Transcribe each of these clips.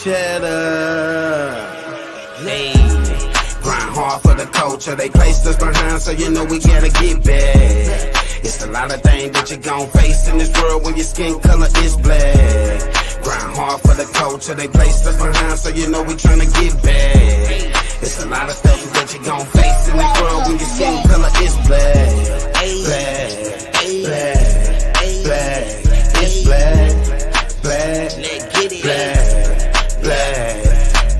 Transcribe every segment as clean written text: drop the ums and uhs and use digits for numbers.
Cheddar. Hey. Grind hard for the culture. They placed us behind, so you know we gotta get back. It's a lot of things that you gon' face in this world when your skin color is black. Grind hard for the culture. They placed us behind, so you know we tryna get back. It's a lot of stuff that you gon' face in this world when your skin color is black. Black, black, black. It's black, black, black, black.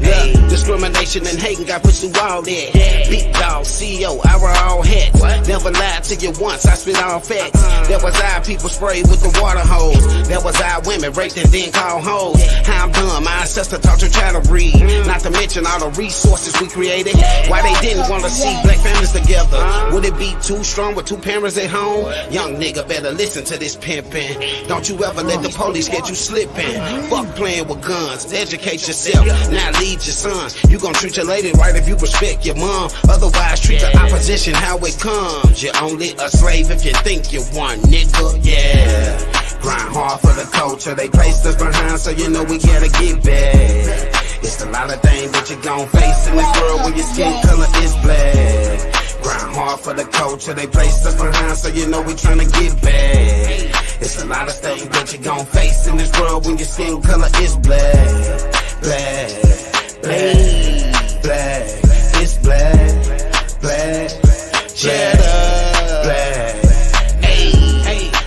Yeah. Discrimination and hating got put through all that. Big dog, CEO, I wear all hats. Never lied to you once, I spit all facts. That was our people sprayed with the water hose. That was our women raped and then called hoes. How I'm done, my ancestor taught to try to read. Not to mention all the resources we created. Why they didn't want to see black families together. Would it be too strong with two parents at home? Young nigga better listen to this pimpin'. Don't you ever let the police get you slipping. Fuck playing with guns, educate yourself. Now lead your son. You gon' treat your lady right if you respect your mom. Otherwise, treat the opposition how it comes. You're only a slave if you think you one, nigga. Yeah. Grind hard for the culture. They placed us behind, so you know we gotta get back. It's a lot of things that you gon' face in this world when your skin color is black. Grind hard for the culture. They placed us behind, so you know we tryna get back. It's a lot of stuff that you gon' face in this world when your skin color is black. Black, black, black. It's black, black, cheddar, black.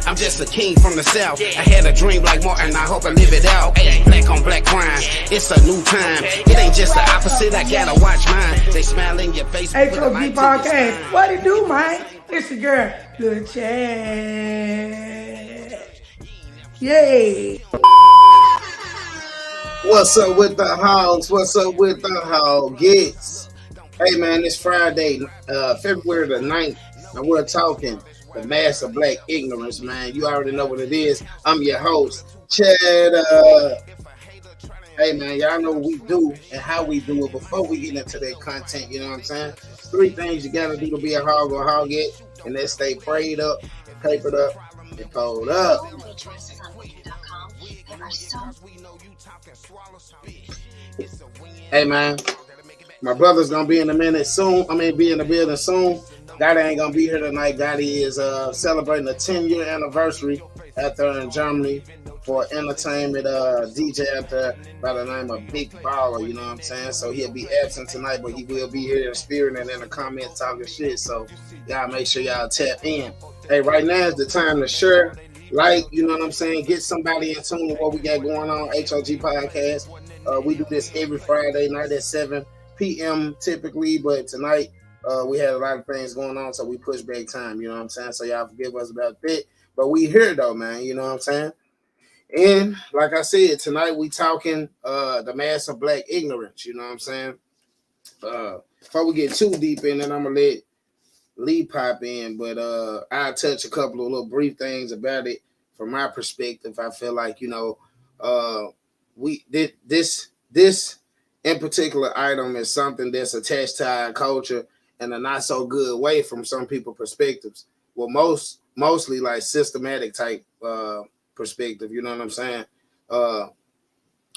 I'm just a king from the south. I had a dream like Martin, I hope I live it out. Ay, black on black crime, it's a new time. It ain't just the opposite, I gotta watch mine. They smile in your face. HOG Podcast, what it do, man? It's your girl, Lil Chad. Yay. What's up with the hogs? What's up with the hoggets? Hey man, it's Friday, February the 9th, and we're talking the mass of black ignorance, man. You already know what it is. I'm your host, Cheddar. Hey man, y'all know what we do and how we do it. Before we get into that content, you know what I'm saying? 3 things you gotta do to be a hog or hogget, and that's stay prayed up, papered up, and pulled up. Hey man, my brother's gonna be in the building soon. Gotti ain't gonna be here tonight. Gotti is celebrating a 10-year anniversary out there in Germany for entertainment DJ out there by the name of Big Baller, you know what I'm saying? So he'll be absent tonight, but he will be here in spirit and in the comments talking shit. So y'all make sure y'all tap in. Hey, right now is the time to share, like, you know what I'm saying? Get somebody in tune with what we got going on. HOG Podcast. We do this every Friday night at 7 p.m. typically, but tonight we had a lot of things going on, so we pushed back time, you know what I'm saying? So y'all forgive us about that. But we here though, man, you know what I'm saying? And like I said, tonight we talking the mass of black ignorance, you know what I'm saying? Before we get too deep in it, I'm gonna let Lee pop in, but I'll touch a couple of little brief things about it from my perspective. I feel like, you know, we did this in particular item is something that's attached to our culture in a not so good way from some people's perspectives. Well, mostly like systematic type perspective, you know what I'm saying?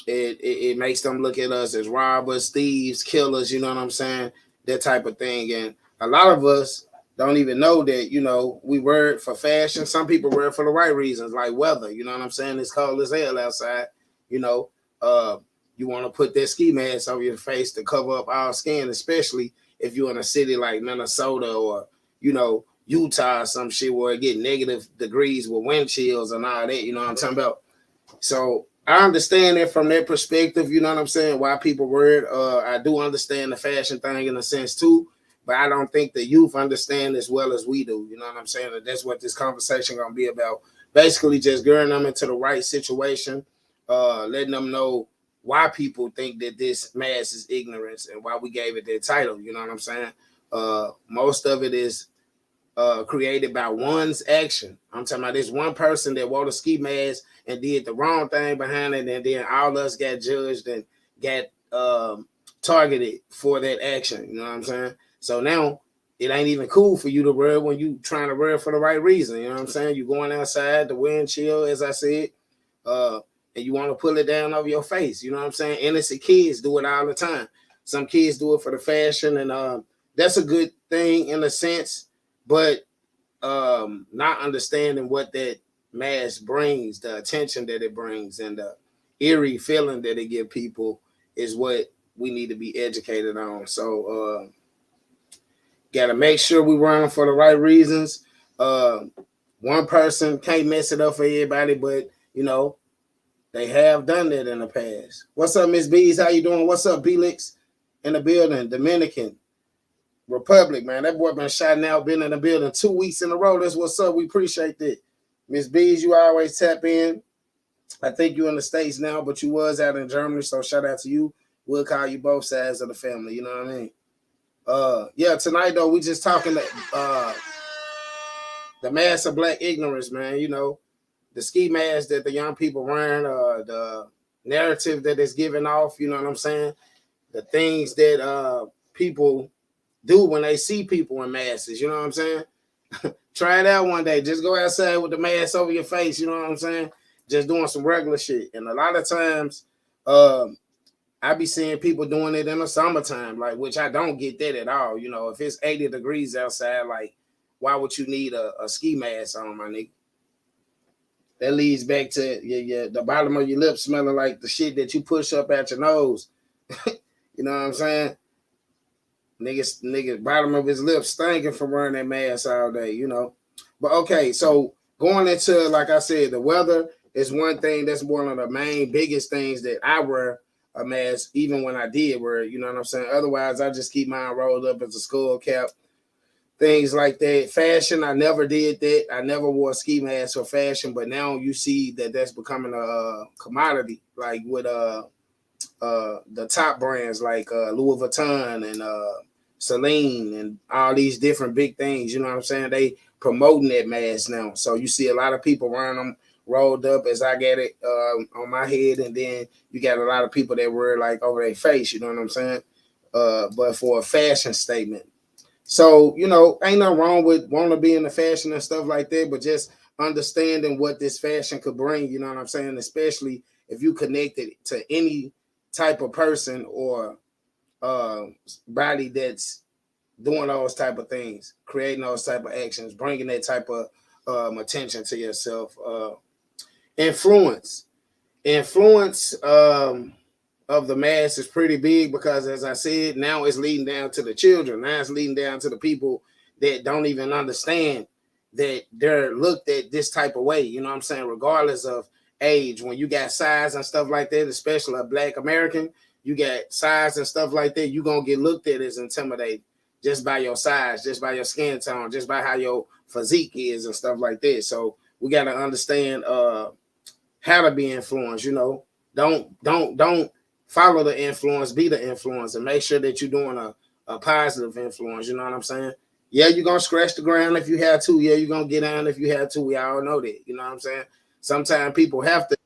It makes them look at us as robbers, thieves, killers, you know what I'm saying? That type of thing. And a lot of us don't even know that, you know, we wear it for fashion. Some people wear it for the right reasons, like weather, you know what I'm saying? It's cold as hell outside, you know. You want to put that ski mask over your face to cover up all skin, especially if you're in a city like Minnesota or, you know, Utah or some shit where it get negative degrees with wind chills and all that, you know what I'm talking about? So I understand it from that perspective, you know what I'm saying, why people wear it. I do understand the fashion thing in a sense too, but I don't think the youth understand as well as we do, you know what I'm saying? And that's what this conversation going to be about. Basically just gearing them into the right situation, letting them know why people think that this mass is ignorance and why we gave it that title, you know what I'm saying? Most of it is created by one's action. I'm talking about this one person that wore the ski mask and did the wrong thing behind it, and then all us got judged and got targeted for that action, you know what I'm saying? So now it ain't even cool for you to wear when you trying to wear for the right reason, you know what I'm saying? You going outside, the wind chill, as I said, and you want to pull it down over your face. You know what I'm saying? Innocent kids do it all the time. Some kids do it for the fashion, and that's a good thing in a sense, but not understanding what that mask brings, the attention that it brings, and the eerie feeling that it give people is what we need to be educated on. So got to make sure we run for the right reasons. One person can't mess it up for everybody, but you know, they have done that in the past. What's up, Miss Bees? How you doing? What's up, Belix? In the building, Dominican Republic, man. That boy been shouting out, been in the building 2 weeks in a row. That's what's up. We appreciate that. Miss Bees, you always tap in. I think you're in the States now, but you was out in Germany, so shout out to you. We'll call you both sides of the family, you know what I mean? Yeah, tonight though, we just talking the mass of black ignorance, man. You know, the ski mask that the young people wearing, the narrative that it's giving off, you know what I'm saying? The things that people do when they see people in masks, you know what I'm saying? Try it out one day. Just go outside with the mask over your face, you know what I'm saying? Just doing some regular shit. And a lot of times, I be seeing people doing it in the summertime, like, which I don't get that at all. You know, if it's 80 degrees outside, like, why would you need a ski mask on, my nigga? That leads back to the bottom of your lips smelling like the shit that you push up at your nose. You know what I'm saying? Nigga, bottom of his lips stinking from wearing that mask all day, you know. But okay, so going into, like I said, the weather is one thing. That's one of the main biggest things that I wear a mask, even when I did wear it, you know what I'm saying? Otherwise, I just keep mine rolled up as a skull cap, things like that. Fashion, I never did that. I never wore a ski mask for fashion, but now you see that that's becoming a commodity, like with the top brands like Louis Vuitton and Celine and all these different big things, you know what I'm saying? They promoting that mask now. So you see a lot of people wearing them rolled up as I get it on my head, and then you got a lot of people that wear like over their face, you know what I'm saying? But for a fashion statement. So, you know, ain't nothing wrong with wanting to be in the fashion and stuff like that, but just understanding what this fashion could bring, you know what I'm saying? Especially if you connect it to any type of person or body that's doing those type of things, creating those type of actions, bringing that type of attention to yourself. Influence of the mass is pretty big because, as I said, now it's leading down to the children. Now it's leading down to the people that don't even understand that they're looked at this type of way, you know what I'm saying, regardless of age. When you got size and stuff like that, especially a Black American, you got size and stuff like that, you're going to get looked at as intimidating just by your size, just by your skin tone, just by how your physique is and stuff like that. So we got to understand how to be influenced, you know. Don't follow the influence, be the influence, and make sure that you're doing a positive influence, you know what I'm saying? Yeah, you're going to scratch the ground if you have to. Yeah, you're going to get down if you have to. We all know that, you know what I'm saying? Sometimes people have to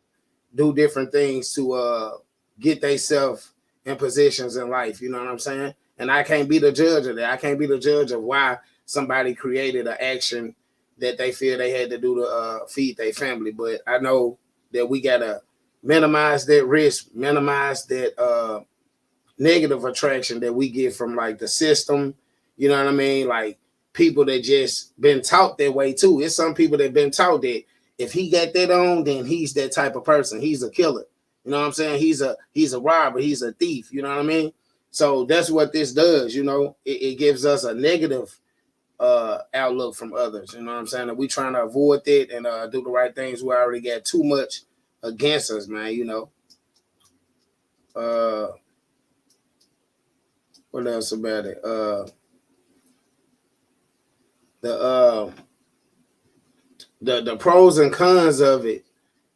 do different things to get themselves in positions in life, you know what I'm saying? And I can't be the judge of that. I can't be the judge of why somebody created an action that they feel they had to do to feed their family. But I know that we got to minimize that risk, minimize that negative attraction that we get from like the system, you know what I mean? Like people that just been taught that way too. It's some people that been taught that if he got that on, then he's that type of person. He's a killer. You know what I'm saying? He's a robber. He's a thief. You know what I mean? So that's what this does. You know, it gives us a negative outlook from others. You know what I'm saying? And we trying to avoid that and do the right things. We already got too much against us, man. You know. What else about it? The pros and cons of it.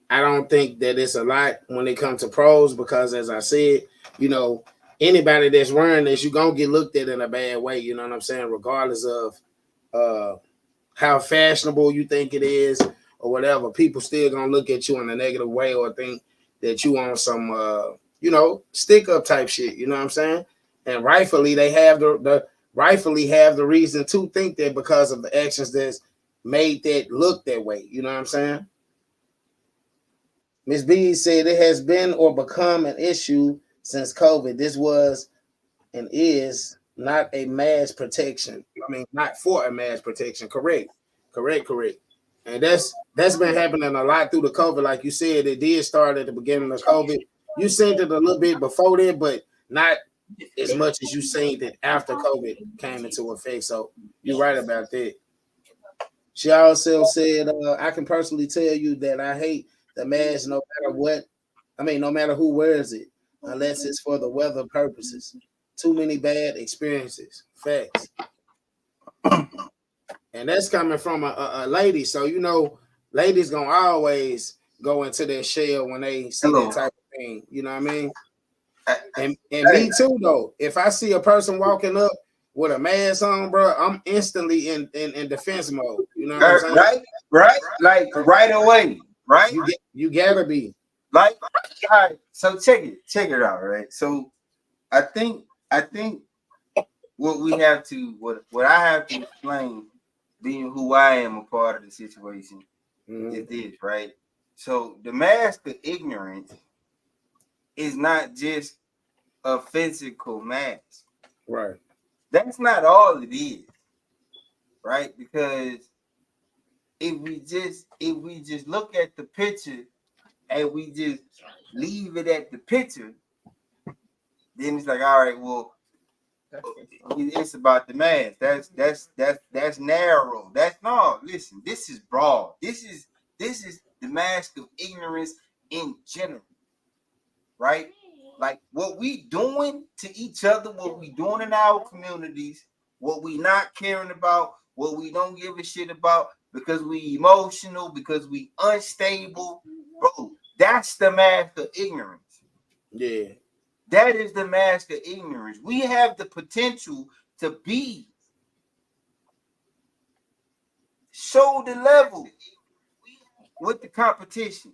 I don't think that it's a lot when it comes to pros because, as I said, you know, anybody that's wearing this, you're going to get looked at in a bad way, you know what I'm saying, regardless of how fashionable you think it is or whatever. People still going to look at you in a negative way or think that you on some, you know, stick-up type shit, you know what I'm saying? And rightfully, they have rightfully have the reason to think that because of the actions that's made that look that way, you know what I'm saying? Ms. B said it has been or become an issue since COVID. This was and is not a mass protection. I mean, not for a mass protection. Correct. And that's been happening a lot through the COVID. Like you said, it did start at the beginning of COVID. You seen it a little bit before then, but not as much as you seen it after COVID came into effect. So you're right about that. She also said, I can personally tell you that I hate the mask no matter what. I mean, no matter who wears it, unless it's for the weather purposes. Too many bad experiences. Facts. And that's coming from a lady. So, you know, ladies going to always go into their shell when they see that type of thing. You know what I mean? And me too, though. If I see a person walking up with a mask on, bro, I'm instantly in defense mode. You know what I'm saying? Right. Like right away. Right. You gotta be. Like, all right. So check it out. Right. So I think what we have to what I have to explain, being who I am a part of the situation, is this, right? So the mask of ignorance is not just a physical mask. Right. That's not all it is, right? Because if we just look at the picture and we just leave it at the picture, then it's like, all right, well, it's about the mask. That's narrow. That's no. Listen, this is broad. This is the mask of ignorance in general, right? Like what we doing to each other, what we doing in our communities, what we not caring about, what we don't give a shit about because we emotional, because we unstable, bro. That's the mask of ignorance. Yeah. That is the mask of ignorance. We have the potential to be shoulder level with the competition.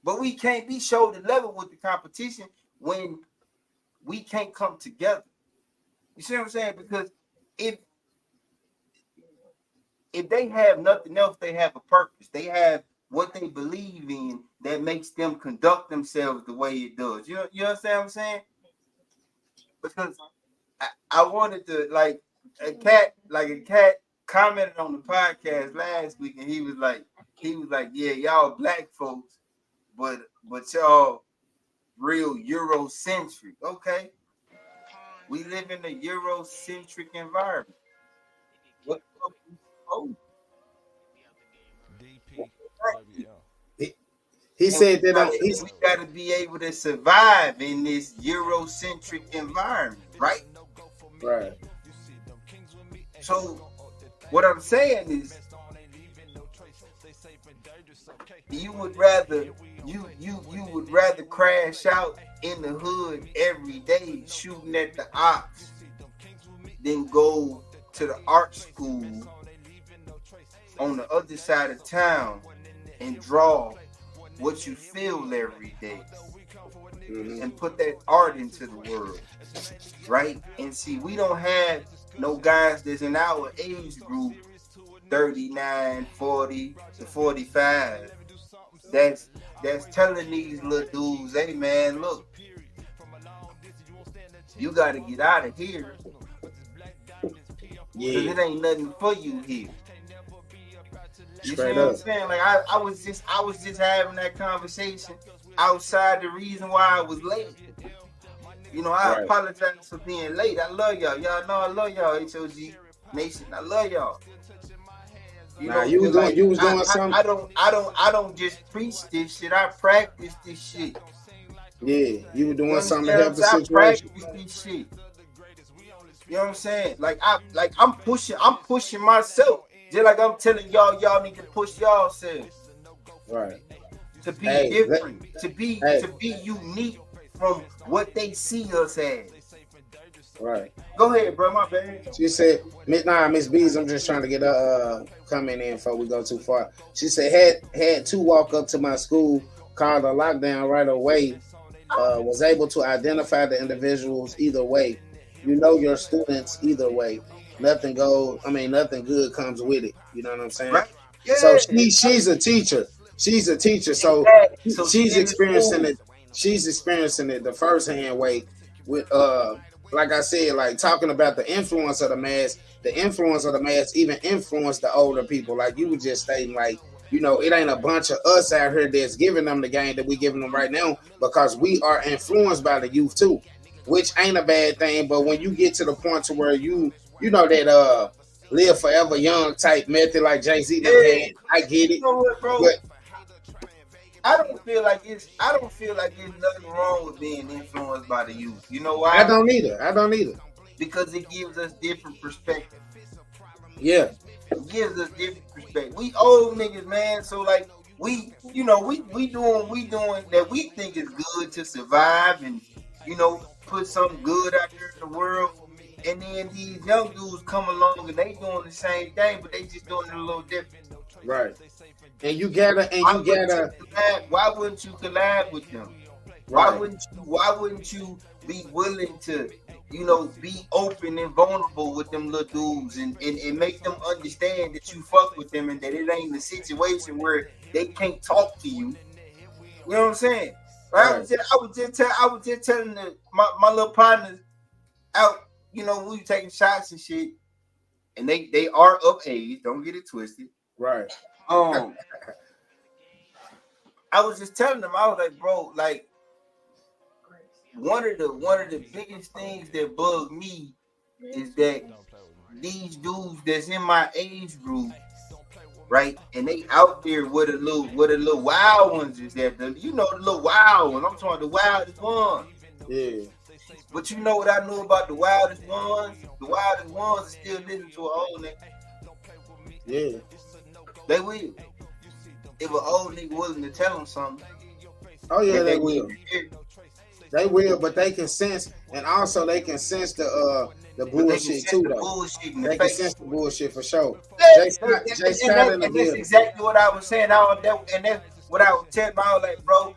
But we can't be shoulder level with the competition when we can't come together. You see what I'm saying? Because if they have nothing else, they have a purpose. They have what they believe in that makes them conduct themselves the way it does. You understand what I'm saying? Because I wanted to, like a cat commented on the podcast last week, and he was like, yeah, y'all black folks, but y'all real Eurocentric. Okay. We live in a Eurocentric environment. What He said that we got to be able to survive in this Eurocentric environment, right? Right. So what I'm saying is, you would rather crash out in the hood every day shooting at the ops than go to the art school on the other side of town and draw what you feel every day and put that art into the world, right? And see, we don't have no guys that's in our age group, 39, 40 to 45, that's telling these little dudes, hey man, look, you got to get out of here. Yeah. Because it ain't nothing for you here. You see what I'm saying? Like I was just having that conversation outside the reason why I was late. You know, I apologize for being late. I love y'all. Y'all know I love y'all, HOG Nation. I love y'all. You was doing something. I don't just preach this shit. I practice this shit. Yeah, you were doing something to help the situation. I practice this shit. You know what I'm saying? Like I'm pushing myself. Just like I'm telling y'all need to push yourselves. Right. To be different. To be unique from what they see us as. Right. Go ahead, bro. My bad. She said, Miss Bees, I'm just trying to get a comment in before we go too far. She said, had to walk up to my school, called a lockdown right away, was able to identify the individuals either way. You know your students either way. Nothing good comes with it. You know what I'm saying? Right. Yeah. So she's a teacher. she's a teacher, so Exactly. So she's in experiencing school. it. She's experiencing it the first hand way with like I said, like talking about the influence of the mass. The influence of the mass even influenced the older people. Like you were just stating, like, you know, it ain't a bunch of us out here that's giving them the game that we giving them right now, because we are influenced by the youth too, which ain't a bad thing. But when you get to the point to where you know that live forever young type method like Jay-Z had, I get it. You know what, bro? But I don't feel like there's nothing wrong with being influenced by the youth. You know why? I don't either. Because it gives us different perspective. Yeah. It gives us different perspective. We old niggas, man. So like we doing that we think is good to survive and, you know, put something good out there in the world. And then these young dudes come along and they doing the same thing, but they just doing it a little different. Right. And you gotta why wouldn't you collab with them? Right. Why wouldn't you be willing to, you know, be open and vulnerable with them little dudes and make them understand that you fuck with them and that it ain't a situation where they can't talk to you. You know what I'm saying? Right? I was just telling my little partners out, you know, we were taking shots and shit, and they are of age, don't get it twisted. Right. I was just telling them, I was like, bro, like one of the biggest things that bug me is that these dudes that's in my age group, right, and they out there with the little wild ones is that the little wild ones. I'm talking the wildest ones. Yeah. But you know what I knew about the wildest ones? The wildest ones are still listening to an old nigga. Yeah. They will. If an old nigga willing to tell them something. Oh yeah, they will. They will, but they can sense, and also they can sense the bullshit too, though. They can sense the bullshit for sure. Jay Scott in the building. That's exactly what I was saying. And that's what I was telling my bro,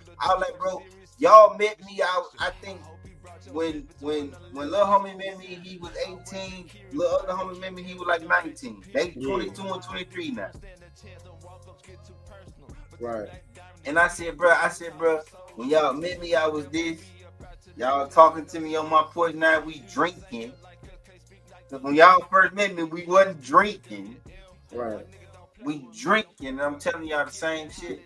y'all met me. I think when little homie met me, he was 18. Little other homie met me, he was like 19. They 22 and 23 now. Right. And I said, bro, when y'all met me, I was this. Y'all talking to me on my porch now, we drinking. Because when y'all first met me, we wasn't drinking. Right. We drinking, and I'm telling y'all the same shit.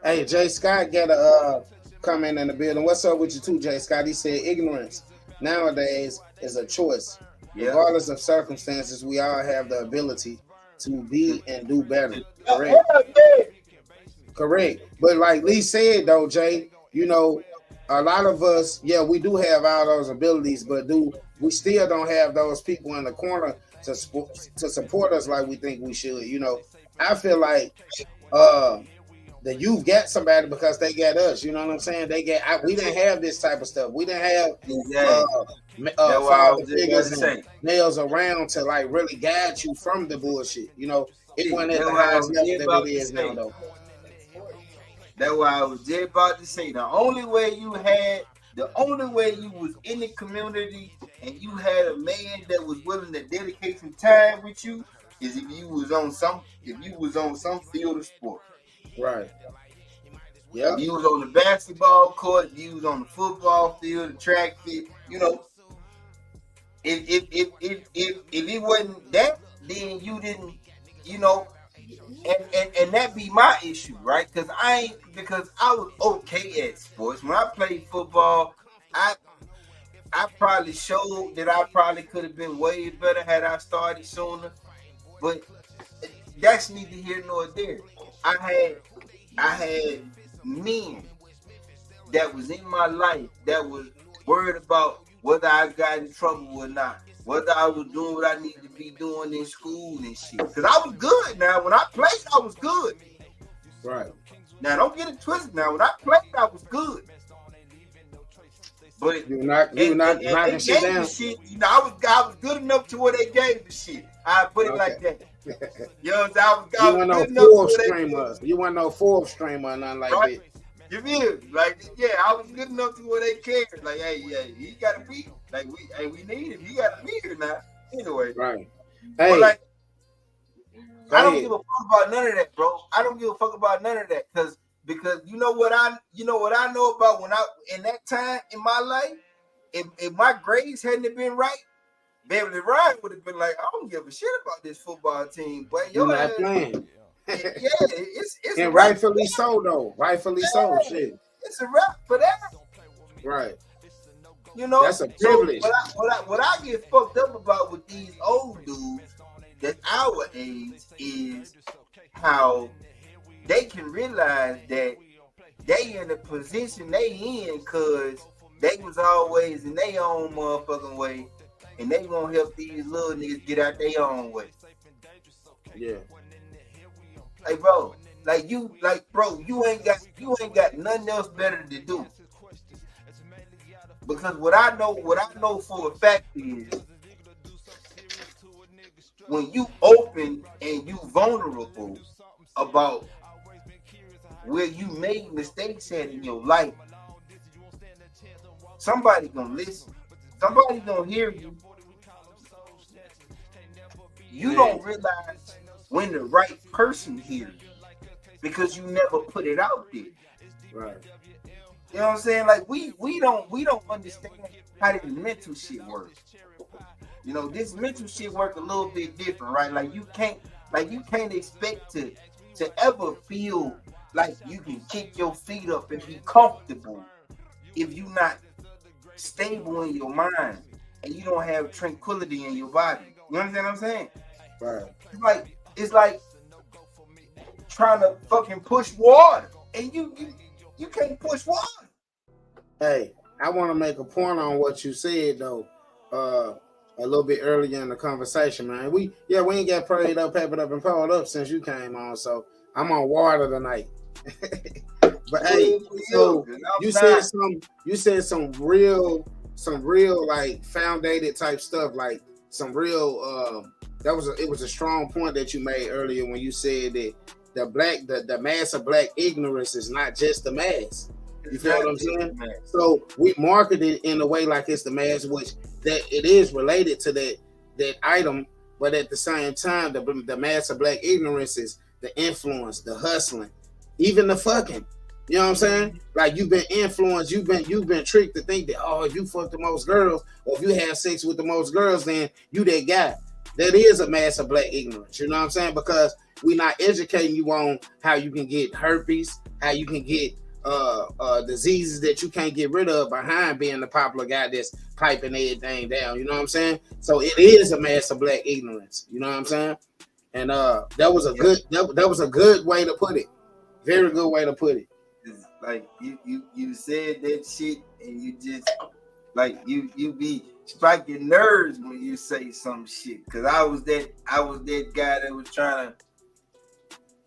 Hey, Jay Scott got a comment in the building. What's up with you too, Jay Scott? He said ignorance nowadays is a choice. Yeah. Regardless of circumstances, we all have the ability to be and do better. Correct. Correct. But like Lee said though, Jay, you know, a lot of us, yeah, we do have all those abilities, but we still don't have those people in the corner to support us like we think we should. You know, I feel like the youth got somebody because they got us. You know what I'm saying? We didn't have this type of stuff. We didn't have father figures and males around to like really guide you from the bullshit. You know, it wasn't at the highest level that it is now, though. That's why I was just about to say the only way you was in the community and you had a man that was willing to dedicate some time with you is if you was on some field of sport. Right. Yeah. If you was on the basketball court, if you was on the football field, the track field, you know. If it wasn't that, then you didn't, you know. And that be my issue, right? Because I was okay at sports. When I played football, I probably showed that I probably could have been way better had I started sooner. But that's neither here nor there. I had men that was in my life that was worried about whether I got in trouble or not. Whether I was doing what I needed to be doing in school and shit. Because I was good now. When I played, I was good. Right. Now, don't get it twisted now. When I played, I was good. But you're not knocking shit down. Shit, you know, I was good enough to where they gave the shit. I put it like that. You know what I'm saying? You weren't no fourth streamer. You weren't no fourth streamer or nothing like that. You feel? Like, yeah, I was good enough to where they cared. Like, hey, he gotta be. Like, we need him. He gotta be here now. Anyway. Right. Hey. I don't give a fuck about none of that, bro. I don't give a fuck about none of that because you know what I know about when I in that time in my life, if my grades hadn't been right, Beverly Ryan would have been like, I don't give a shit about this football team, but you're not playing. It's and rightfully so though. Rightfully so, shit. It's a wrap for that. Right. You know, that's a privilege. So what I get fucked up about with these old dudes that's our age is how they can realize that they in the position they in because they was always in their own motherfucking way, and they gonna help these little niggas get out their own way. Yeah. Like bro, you ain't got nothing else better to do. Because what I know for a fact is when you open and you vulnerable about where you made mistakes at in your life, somebody gonna listen. Somebody gonna hear you. You don't realize when the right person hears because you never put it out there. Right. You know what I'm saying? Like we don't understand how this mental shit works. You know, this mental shit work a little bit different, right? Like you can't expect to ever feel like you can kick your feet up and be comfortable if you're not stable in your mind and you don't have tranquility in your body. You understand what I'm saying? Right. It's like trying to fucking push water and you can't push water. Hey, I want to make a point on what you said though. A little bit earlier in the conversation, man. We ain't got prayed up, peppered up, and pulled up since you came on. So I'm on water tonight. But hey, so you said some real like founded type stuff, like some real it was a strong point that you made earlier when you said that the mass of black ignorance is not just the mass. You feel what I'm saying? So we market it in a way like it's the mass, which that it is related to that item, but at the same time, the mass of black ignorance is the influence, the hustling, even the fucking. You know what I'm saying? Like you've been influenced, you've been tricked to think that if you fuck the most girls, or if you have sex with the most girls, then you that guy. That is a mass of black ignorance. You know what I'm saying? Because we're not educating you on how you can get herpes, how you can get diseases that you can't get rid of behind being the popular guy that's piping everything down. You know what I'm saying? So it is a mass of black ignorance. You know what I'm saying? And that was a good way to put it. Very good way to put it. Like you said that shit, and you just like you be striking nerves when you say some shit. Cause I was that guy that was trying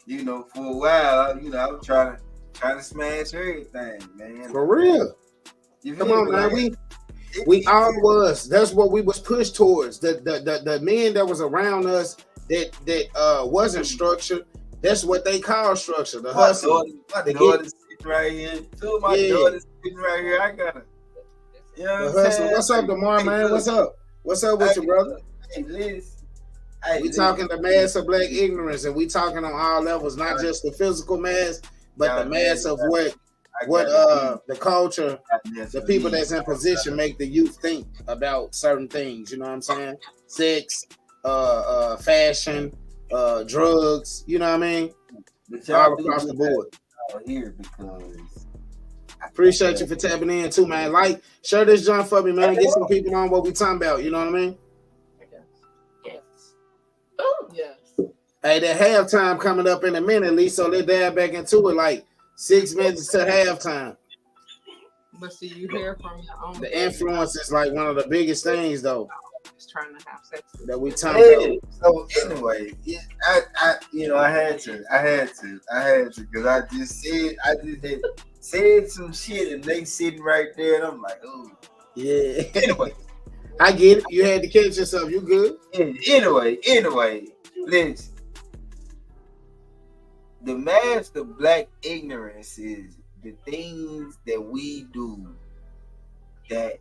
to, for a while, I was trying to smash everything, man. For real. Come on, man. We all was. That's what we was pushed towards. The men that was around us that wasn't structured. That's what they call structure. The hustle. My daughter's sitting right here. Two of my daughters sitting right here. I gotta. You know what I'm saying? What's up, DeMar, man? What's up? What's up with you, brother? Hey, Liz. We talking the mass of black ignorance, and we talking on all levels, not just the physical mass, but the mass of what the culture, the people that's in position make the youth think about certain things. You know what I'm saying? Sex, fashion, drugs. You know what I mean? All across the board. Here because appreciate you for tapping in too, man. Like, share this joint for me, man. Get some people on what we talking about. You know what I mean? Yes. Oh yes. Hey, the halftime coming up in a minute, Lee. So let's dive back into it. Like 6 minutes to halftime. But see, you hear from your own. The influence is like one of the biggest things, though. Just trying to have sex. That we talking about. So anyway, I had to because I just had said some shit and they sitting right there and I'm like, oh yeah. Anyway, I get it. You had to catch yourself. You good? Anyway, listen. The mask of black ignorance is the things that we do that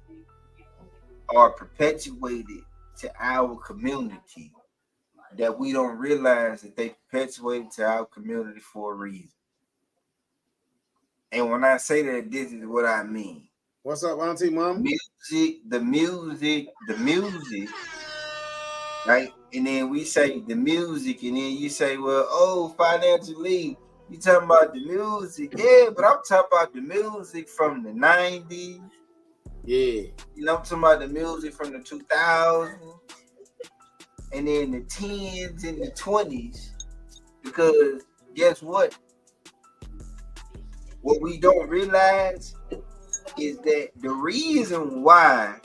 are perpetuated to our community that we don't realize that they perpetuate to our community for a reason. And when I say that, this is what I mean. What's up, Auntie Mom? The music, right? And then we say the music, and then you say, well, oh, financially, you talking about the music. Yeah, but I'm talking about the music from the 90s. Yeah. You know, I'm talking about the music from the 2000s, and then the 10s and the 20s. Because guess what? What we don't realize is that the reason why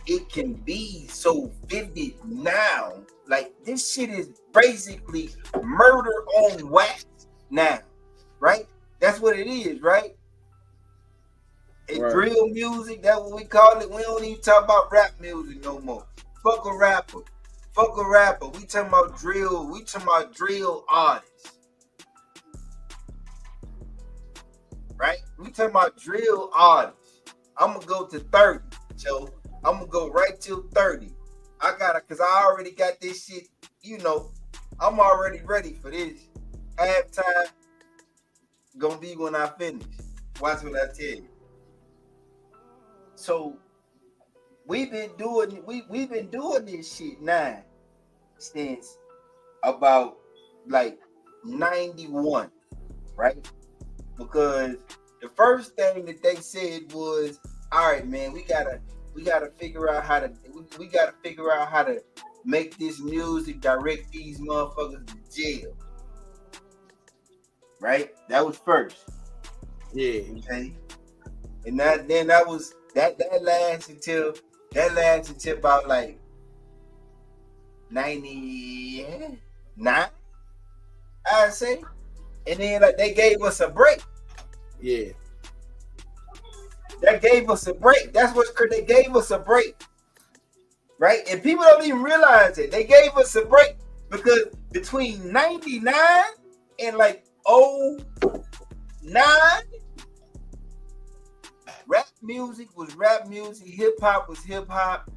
it can be so vivid now, like this shit is basically murder on wax now, right? That's what it is, right? And Right. drill music, that's what we call it. We don't even talk about rap music no more. Fuck a rapper. We talking about drill. We talking about drill artists. Right? We talking about drill artists. I'm gonna go to 30, Joe. I'm gonna go right till 30. Cause I already got this shit, you know. I'm already ready for this. Halftime gonna be when I finish. Watch what I tell you. So we've been doing this shit now since about like 91, right? Because the first thing that they said was, all right, man, we gotta figure out how to make this music direct these motherfuckers to jail. Right? That was first. Yeah. Okay. And that lasted until about like 99, I'd say. And then like they gave us a break. Yeah. That gave us a break. That's what they gave us a break. Right? And people don't even realize it. They gave us a break because between 99 and like 09, rap music was rap music, hip hop was hip hop,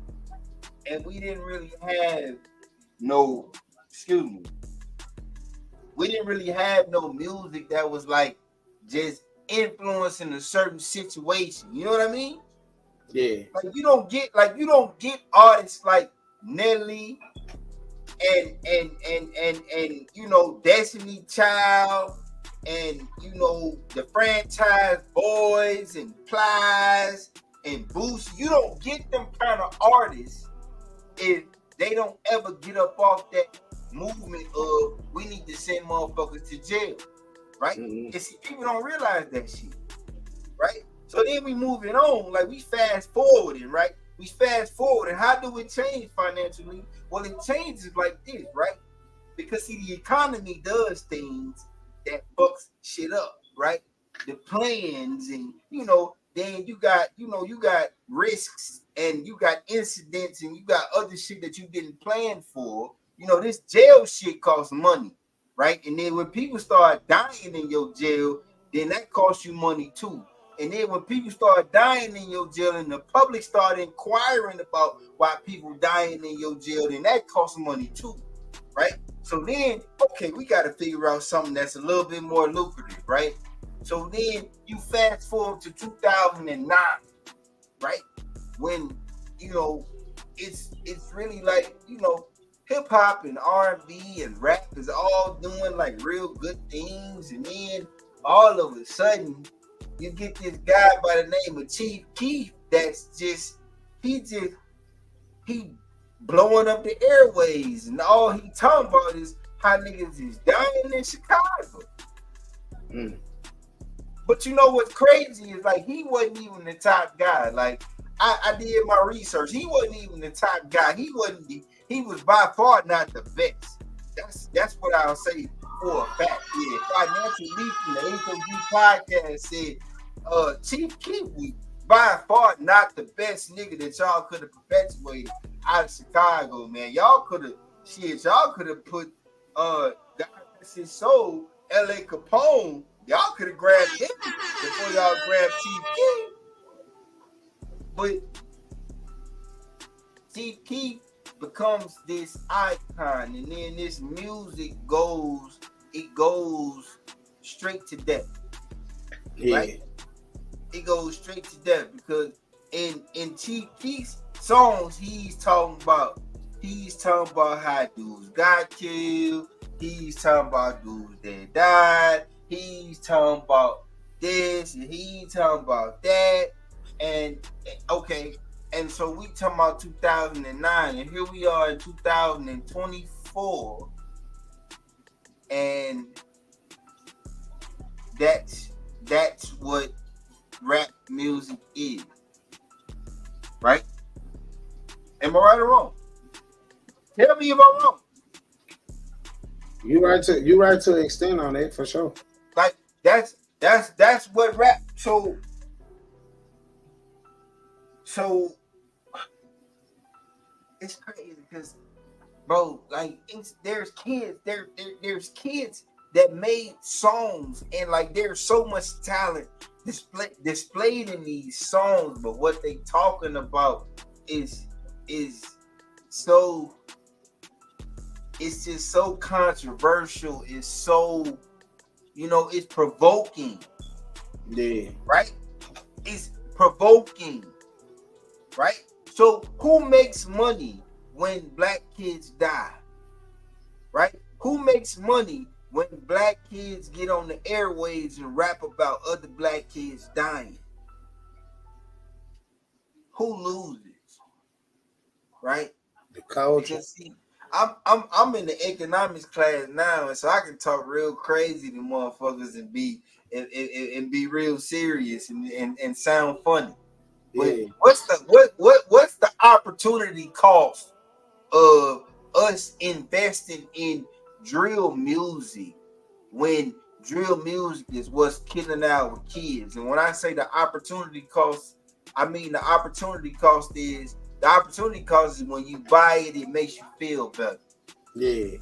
and we didn't really have no music that was like just influencing a certain situation. You know what I mean? Yeah. Like you don't get artists like Nelly and you know Destiny Child and you know the Franchise Boys and Plies and Boosie. You don't get them kind of artists if they don't ever get up off that movement of we need to send motherfuckers to jail, right? Mm-hmm. And see, people don't realize that shit, right? So then we moving on, like we fast forwarding, right? We fast forward, and how do it change financially? Well, it changes like this, right? Because see, the economy does things that fucks shit up, right? The plans, and you know, then you got risks, and you got incidents, and you got other shit that you didn't plan for. You know, this jail shit costs money, right? And then when people start dying in your jail, then that costs you money too. And then when people start dying in your jail and the public start inquiring about why people dying in your jail, then that costs money too, right? So then, okay, we got to figure out something that's a little bit more lucrative, right? So then you fast forward to 2009, right? When, you know, it's really like, you know, hip hop and R&B and rap is all doing like real good things. And then all of a sudden, you get this guy by the name of Chief Keef that's he blowing up the airways, and all he talking about is how niggas is dying in Chicago. Mm. But you know what's crazy is like he wasn't even the top guy. Like I did my research. He wasn't even the top guy. He was by far not the best. That's what I'll say for a fact. Yeah, Financial Leak from the HOG podcast said Chief Keef was by far not the best nigga that y'all could have perpetuated out of Chicago, man. Y'all could have put God rest his soul, L.A. Capone. Y'all could have grabbed him before y'all grabbed Chief Keef. But Chief Keef becomes this icon, and then this music goes straight to death. Yeah. Right? It goes straight to death because in Chief Keef's songs, he's talking about how dudes got killed. He's talking about dudes that died. He's talking about this and he's talking about that. And okay, and so we talking about 2009, and here we are in 2024, and that's what rap music is, right? Am I right or wrong? Tell me if I'm wrong. You right to an extent on it for sure. Like that's what rap. So it's crazy because, bro, like there's kids that made songs, and like there's so much talent displayed in these songs, but what they talking about is so, it's just so controversial. It's so, it's provoking. Yeah. Right? It's provoking. Right? So who makes money when black kids die? Right? Who makes money when black kids get on the airwaves and rap about other black kids dying? Who loses? Right? The culture. Because see, I'm in the economics class now, and so I can talk real crazy to motherfuckers and be real serious and sound funny. Yeah. What's the opportunity cost of us investing in drill music when drill music is what's killing our kids? And when I say the opportunity cost, I mean the opportunity cost is when you buy it, it makes you feel better. Yeah.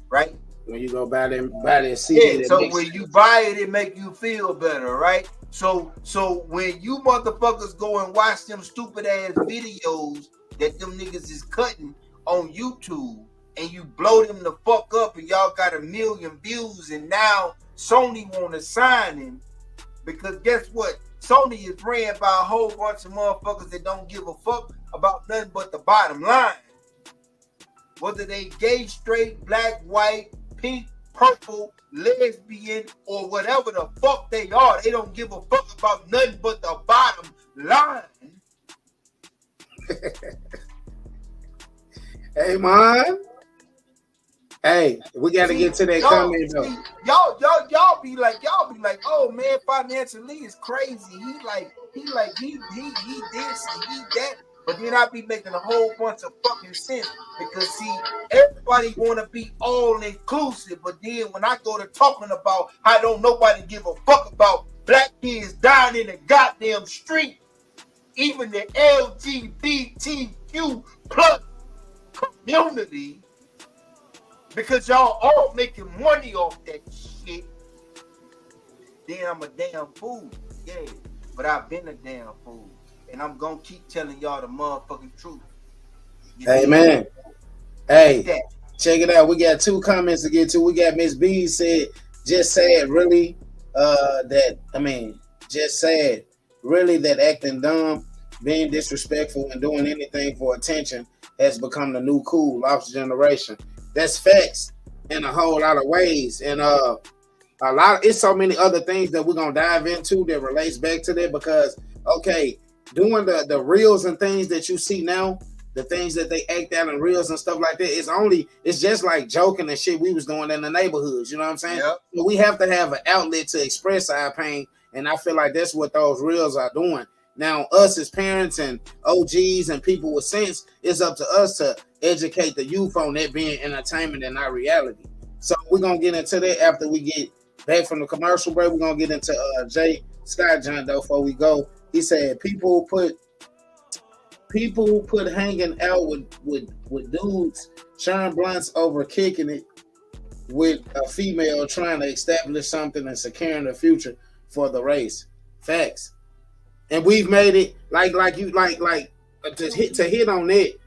Right? When you go buy that CD. Yeah, so when you buy it, it make you feel better, right? So when you motherfuckers go and watch them stupid ass videos that them niggas is cutting on YouTube, and you blow them the fuck up, and y'all got 1 million views, and now Sony want to sign him, because guess what? Sony is ran by a whole bunch of motherfuckers that don't give a fuck about nothing but the bottom line. Whether they gay, straight, black, white, pink, purple, lesbian, or whatever the fuck they are, they don't give a fuck about nothing but the bottom line. Hey, man. Hey, we gotta get to that comment though. Y'all be like, oh man, financially is crazy. He this and he that. But then I be making a whole bunch of fucking sense, because see, everybody wanna be all inclusive, but then when I go to talking about how don't nobody give a fuck about black kids dying in the goddamn street, even the LGBTQ plus community, because y'all all making money off that shit, then I'm a damn fool. Yeah, but I've been a damn fool. And I'm gonna keep telling y'all the motherfucking truth. Hey, man. Hey, check it out. We got 2 comments to get to. We got Miss B said, just sad, really, that acting dumb, being disrespectful, and doing anything for attention has become the new cool, lost generation. That's facts in a whole lot of ways. And it's so many other things that we're gonna dive into that relates back to that, because doing the reels and things that you see now, the things that they act out in reels and stuff like that, it's just like joking and shit we was doing in the neighborhoods, you know what I'm saying? Yep. So we have to have an outlet to express our pain, and I feel like that's what those reels are doing. Now, us as parents and OGs and people with sense, it's up to us to educate the youth on that being entertainment and not reality. So we're gonna get into that after we get back from the commercial break. We're gonna get into Jay Scott John though before we go. He said people put hanging out with dudes, sharing blunts over kicking it with a female, trying to establish something and securing the future for the race. Facts. And we've made it like to hit on it.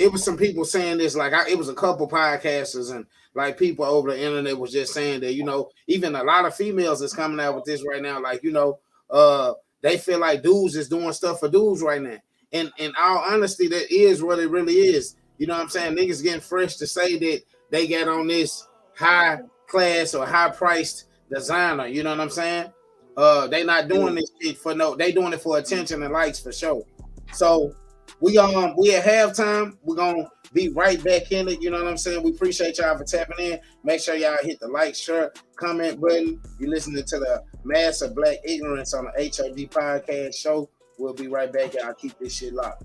it was some people saying this, like it was a couple podcasters and like people over the internet was just saying that, you know, even a lot of females is coming out with this right now. Like, you know, they feel like dudes is doing stuff for dudes right now. And in all honesty, that is what it really is. You know what I'm saying? Niggas getting fresh to say that they got on this high class or high priced designer. You know what I'm saying? They not doing this shit for they doing it for attention and likes for sure. So we at halftime. We're gonna be right back in it. You know what I'm saying? We appreciate y'all for tapping in. Make sure y'all hit the like, share, comment button. You're listening to the Mass of Black Ignorance on the HOG podcast show. We'll be right back. Y'all keep this shit locked.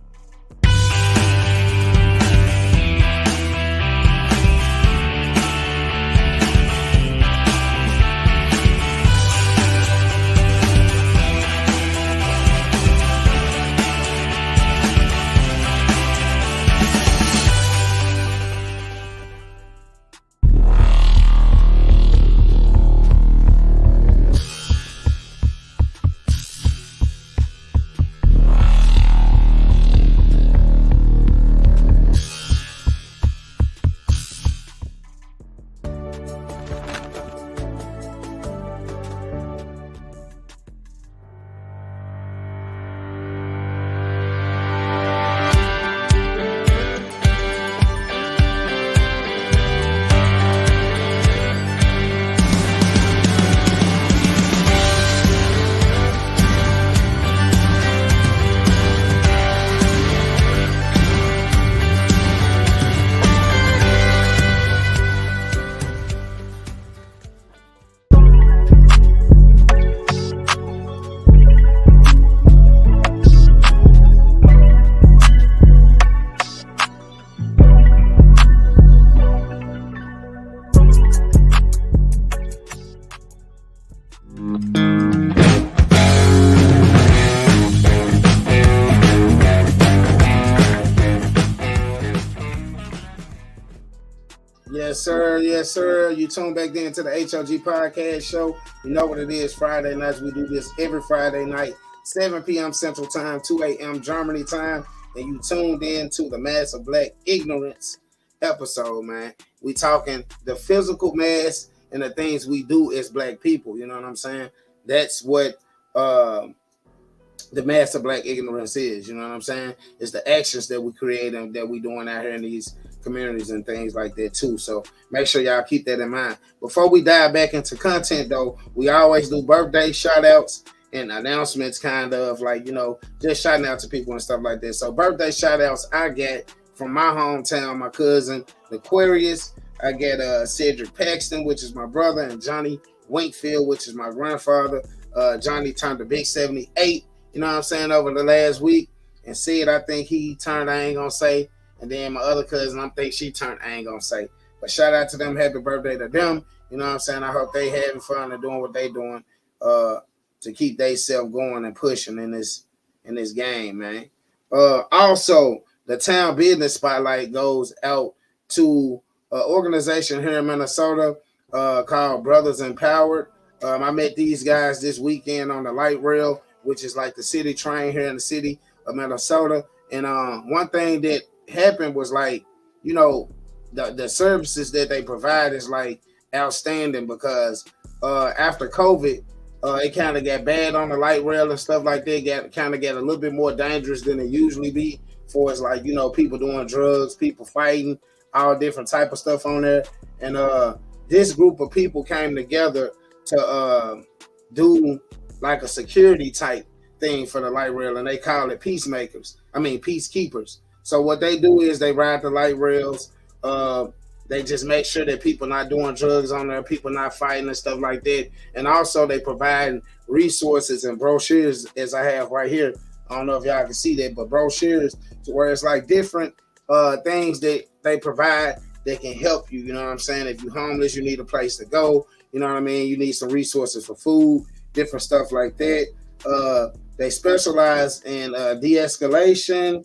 Yes, sir. You tune back in to the HOG podcast show. You know what it is. Friday nights. We do this every Friday night, 7 p.m. Central Time, 2 a.m. Germany time. And you tuned in to the Mass of Black Ignorance episode, man. We talking the physical mass and the things we do as Black people. You know what I'm saying? That's what the Mass of Black Ignorance is. You know what I'm saying? It's the actions that we create and that we doing out here in these communities and things like that too. So make sure y'all keep that in mind. Before we dive back into content though, we always do birthday shout outs and announcements, kind of like, you know, just shouting out to people and stuff like that. So birthday shout outs I get from my hometown, my cousin Aquarius. I get Cedric Paxton, which is my brother, and Johnny Winkfield, which is my grandfather. Johnny turned a big 78, you know what I'm saying, over the last week. And Sid, I think he turned, I ain't gonna say. And then my other cousin, I think she turned, I ain't gonna say. But shout out to them, happy birthday to them. You know what I'm saying? I hope they having fun and doing what they doing to keep they self going and pushing in this game, man. Also, the town business spotlight goes out to an organization here in Minnesota called Brothers Empowered. I met these guys this weekend on the light rail, which is like the city train here in the city of Minnesota. And one thing that happened was, like, you know, the services that they provide is like outstanding, because after COVID, it kind of got bad on the light rail and stuff like that. Got a little bit more dangerous than it usually be. For it's like, you know, people doing drugs, people fighting, all different type of stuff on there. And this group of people came together to do like a security type thing for the light rail, and they call it peacekeepers. So what they do is they ride the light rails. They just make sure that people not doing drugs on there, people not fighting and stuff like that. And also they provide resources and brochures, as I have right here. I don't know if y'all can see that, but brochures to where it's like different things that they provide that can help you. You know what I'm saying? If you're homeless, you need a place to go. You know what I mean? You need some resources for food, different stuff like that. They specialize in de-escalation,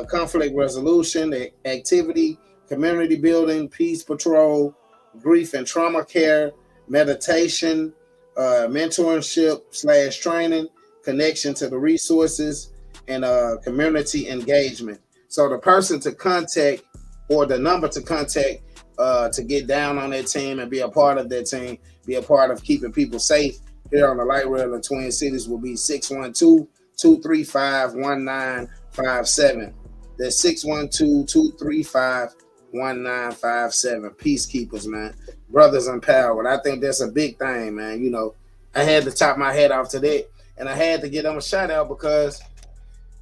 conflict resolution, activity, community building, peace patrol, grief and trauma care, meditation, mentorship / training, connection to the resources, and community engagement. So the person to contact or the number to contact to get down on that team and be a part of that team, be a part of keeping people safe here on the light rail in Twin Cities will be 612-235-1957. That's 612-235-1957. Peacekeepers, man. Brothers empowered. I think that's a big thing, man. You know, I had to top my head off to that. And I had to give them a shout out because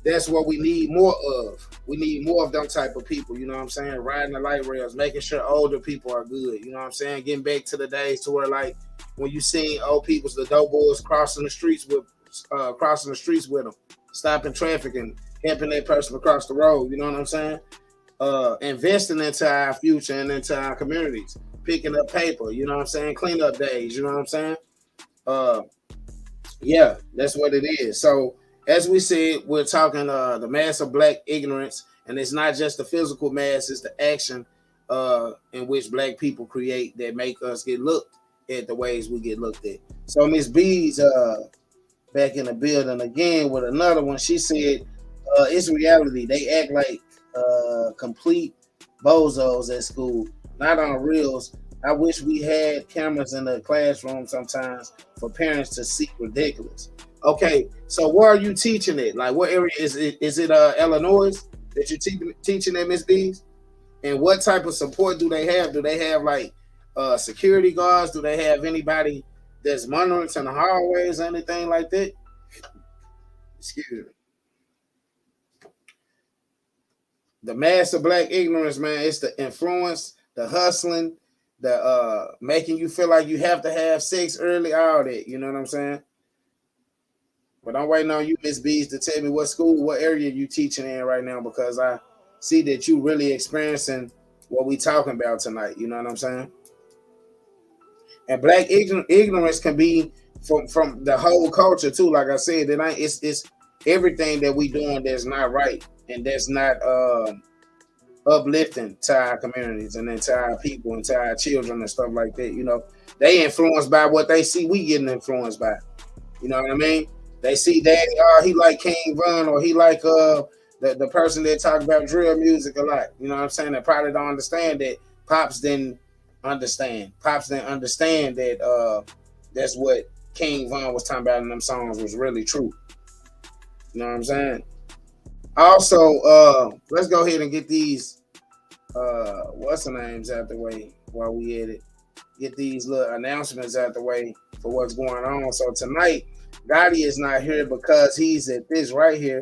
that's what we need more of. We need more of them type of people, you know what I'm saying? Riding the light rails, making sure older people are good, you know what I'm saying? Getting back to the days to where, like, when you see old people, the dope boys crossing the streets with them, stopping traffic and helping that person across the road, you know what I'm saying? Investing into our future and into our communities, picking up paper, you know what I'm saying? Cleanup days, you know what I'm saying? Yeah, that's what it is. So, as we said, we're talking the mass of Black ignorance, and it's not just the physical mass, it's the action in which Black people create that make us get looked at the ways we get looked at. So Miss B's back in the building again with another one. She said, it's reality. They act like complete bozos at school, not on reels. I wish we had cameras in the classroom sometimes for parents to see ridiculous. Okay, so where are you teaching it? Like, what area is it? Is it Illinois that you're teaching at Miss B's? And what type of support do they have? Do they have like security guards? Do they have anybody that's monitoring in the hallways or anything like that? Excuse me. The mass of Black ignorance, man, it's the influence, the hustling, the making you feel like you have to have sex early, all that. You know what I'm saying? But I'm waiting on you, Miss B's, to tell me what school, what area you teaching in right now, because I see that you really experiencing what we talking about tonight. You know what I'm saying? And Black ignorance can be from the whole culture too. Like I said, it's everything that we doing that's not right and that's not uplifting to our communities and then to our people and to our children and stuff like that. You know, they influenced by what they see we getting influenced by. You know what I mean? They see Daddy, he like King Von, or he like the person that talk about drill music a lot. You know what I'm saying? They probably don't understand that Pops didn't understand. Pops didn't understand that that's what King Von was talking about in them songs was really true. You know what I'm saying? Also, let's go ahead and get these what's the names out the way while we at it. Get these little announcements out the way for what's going on. So tonight, Gotti is not here because he's at this right here.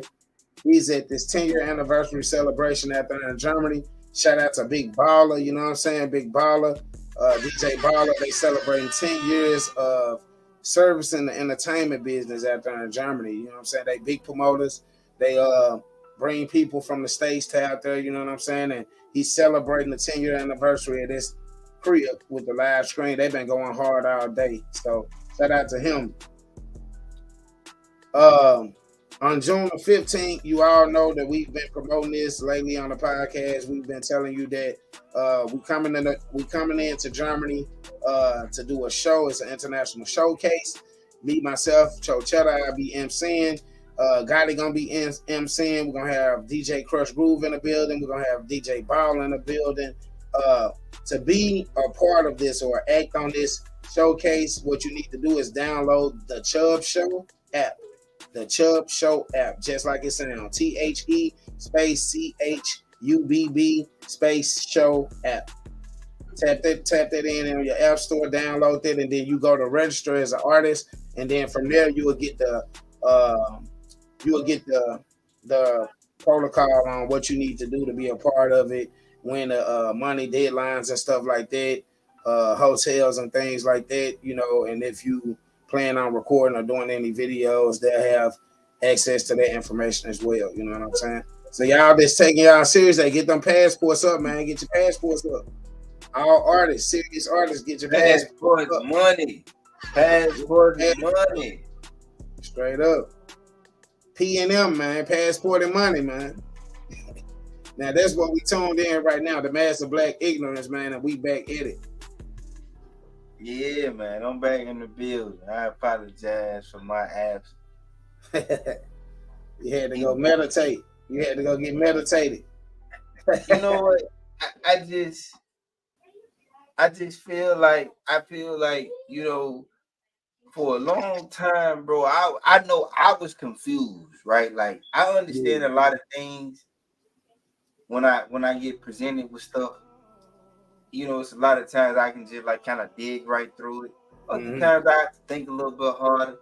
He's at this 10-year anniversary celebration out there in Germany. Shout out to Big Baller, you know what I'm saying? Big Baller, DJ Baller. They celebrating 10 years of service in the entertainment business out there in Germany. You know what I'm saying? They big promoters. They bring people from the States to out there, you know what I'm saying? And he's celebrating the 10-year anniversary of this crib with the live screen. They've been going hard all day. So shout out to him. On June the 15th, you all know that we've been promoting this lately on the podcast. We've been telling you that we coming into Germany to do a show. It's an international showcase. Me, myself, Cho Cheddar, I'll be MCing. Gotti gonna be MCing. We're gonna have DJ Crush Groove in the building. We're gonna have DJ Ball in the building. To be a part of this or act on this showcase, what you need to do is download the Chubb Show app. The Chubb Show app, just like it sounds. THE space CHUBB space show app. Tap that in your app store, download it, and then you go to register as an artist, and then from there you will get the protocol on what you need to do to be a part of it, when money deadlines and stuff like that, hotels and things like that, you know, and if you plan on recording or doing any videos, they'll have access to that information as well. You know what I'm saying? So y'all just taking y'all serious. They get them passports up, man. Get your passports up. All artists, serious artists, get your passports up. Money. Passport money. Straight up. P&M, man. Passport and money, man. Now that's what we tuned in right now. The mass of Black ignorance, man, and we back at it. Yeah, man, I'm back in the building. I apologize for my absence. You had to go meditate. You had to go get meditated. You know what? I just feel like for a long time, bro. I know I was confused, right? Like I understand a lot of things when I get presented with stuff. It's a lot of times I can just like kind of dig right through it. Other times I have to think a little bit harder.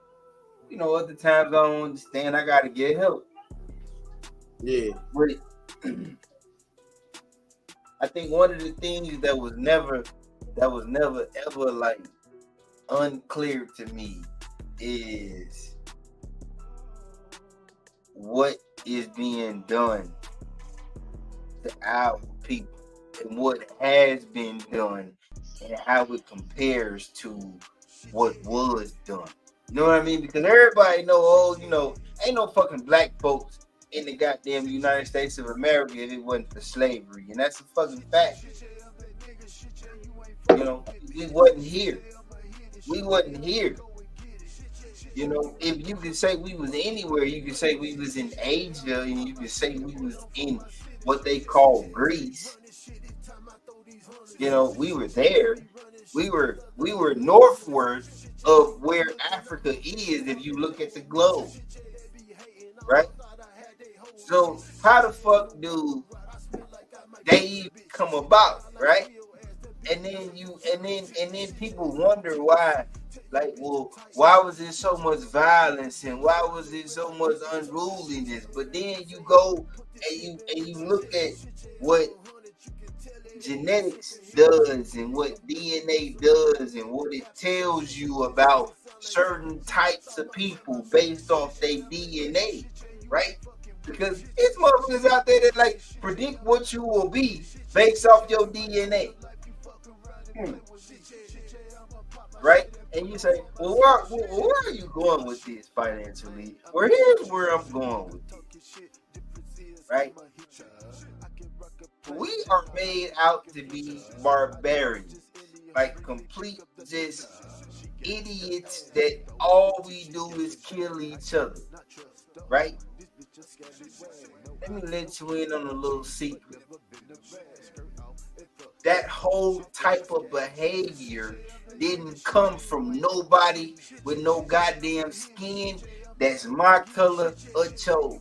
Other times I don't understand. I gotta get help. Yeah. But I think one of the things that was never ever like unclear to me is what is being done to our people and what has been done and how it compares to what was done. You know what I mean? Because everybody know, ain't no fucking black folks in the goddamn United States of America if it wasn't for slavery. And that's a fucking fact. We wasn't here. If you could say we was anywhere, you could say we was in Asia, and you could say we was in what they call Greece. We were there. We were northward of where Africa is if you look at the globe. Right? So how the fuck do they even come about, right? And then people wonder why, like, well, why was there so much violence and why was there so much unruliness? But then you go and you look at what genetics does and what DNA does and what it tells you about certain types of people based off their DNA, right? Because it's motherfuckers out there that like predict what you will be based off your DNA. Right? And you say, well, where are you going with this financially? Well, here's where I'm going with this. Right? We are made out to be barbarians, like complete just idiots that all we do is kill each other. Right? Let me let you in on a little secret. That whole type of behavior didn't come from nobody with no goddamn skin that's my color or chose.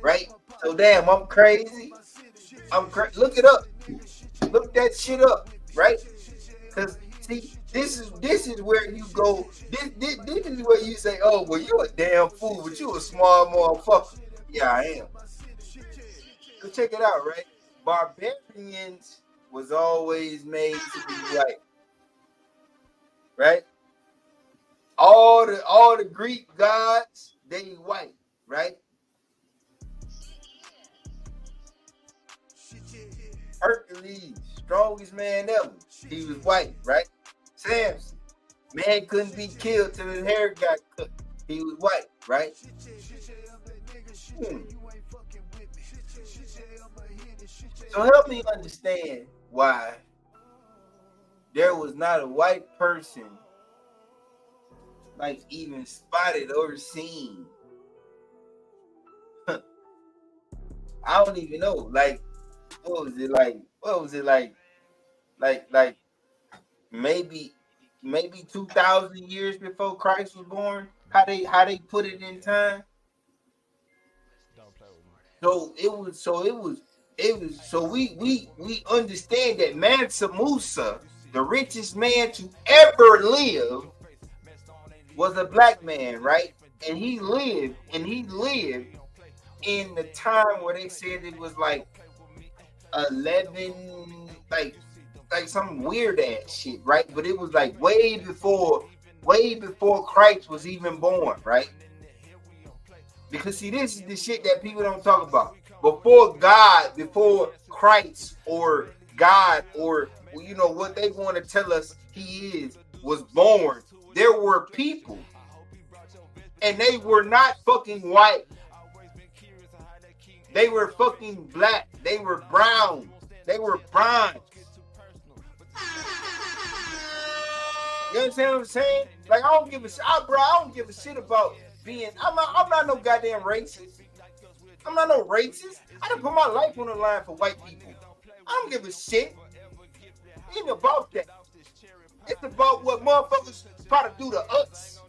Right? So damn, I'm crazy. Look it up. Look that shit up, right? Because see, this is where you go. This is where you say, oh, well, you a damn fool, but you a small motherfucker. Yeah, I am. So check it out, right? Barbarians was always made to be white, right? All the Greek gods, they white, right? Hercules, strongest man ever, he was white, right? Samson, man couldn't be killed till his hair got cut. He was white, right? So help me understand why there was not a white person like even spotted or seen. I don't even know. Like, what was it like? Like maybe 2,000 years before Christ was born? How they put it in time? So we understand that Mansa Musa, the richest man to ever live, was a black man, right? And he lived in the time where they said it was like 11, like some weird ass shit, right? But it was like way before Christ was even born, right? Because see, this is the shit that people don't talk about. Before Christ or God or what they want to tell us he was born, there were people, and they were not fucking white. They were fucking black. They were brown. They were bronze. You understand what I'm saying? Like, I don't give a shit, bro. I don't give a shit about being. I'm not no goddamn racist. I'm not no racist. I done put my life on the line for white people. I don't give a shit. It ain't about that. It's about what motherfuckers try to do to us.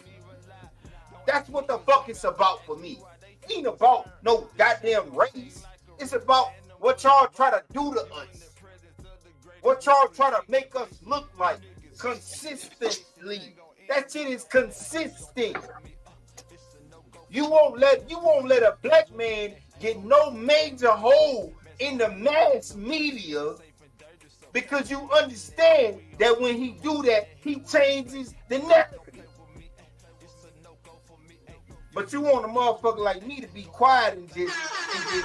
That's what the fuck it's about for me. It ain't about no goddamn race. It's about what y'all try to do to us. What y'all try to make us look like consistently. That shit is consistent. You won't let a black man get no major hold in the mass media because you understand that when he do that, he changes the narrative. But you want a motherfucker like me to be quiet and just be a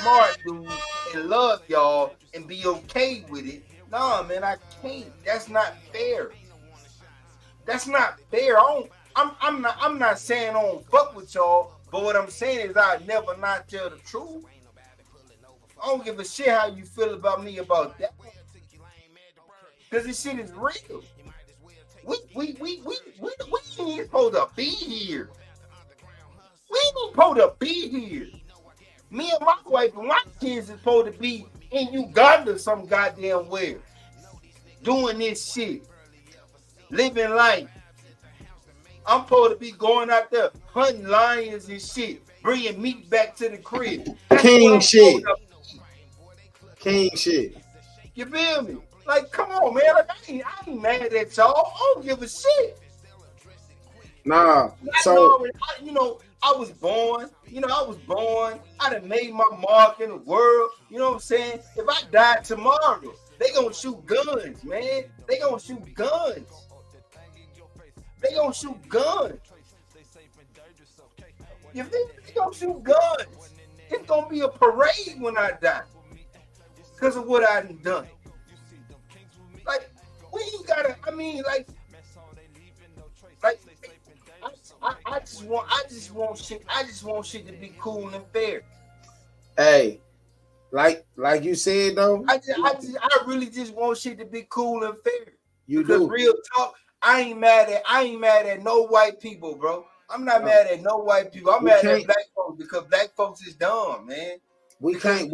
smart dude and love y'all and be okay with it. Nah, man, I can't. That's not fair. That's not fair. I'm not saying I don't fuck with y'all, but what I'm saying is I never not tell the truth. I don't give a shit how you feel about me about that. Cause this shit is real. We ain't supposed to be here. We ain't supposed to be here. Me and my wife and my kids is supposed to be in Uganda some goddamn where. Doing this shit. Living life. I'm supposed to be going out there hunting lions and shit. Bringing meat back to the crib. King shit. King shit. You feel me? Like, come on, man. Like, I ain't mad at y'all. I don't give a shit. Nah. So, I was born. I done made my mark in the world. You know what I'm saying? If I die tomorrow, they gonna shoot guns, man. They gonna shoot guns. They gonna shoot guns. You think they gonna shoot guns? It's gonna be a parade when I die. Because of what I done. Like, we ain't gotta, I just want shit to be cool and fair. Hey, like you said though. I really just want shit to be cool and fair. You because do. Real talk, I ain't mad at no white people, bro. I'm not mad at no white people. I'm mad at black folks because black folks is dumb, man. We can't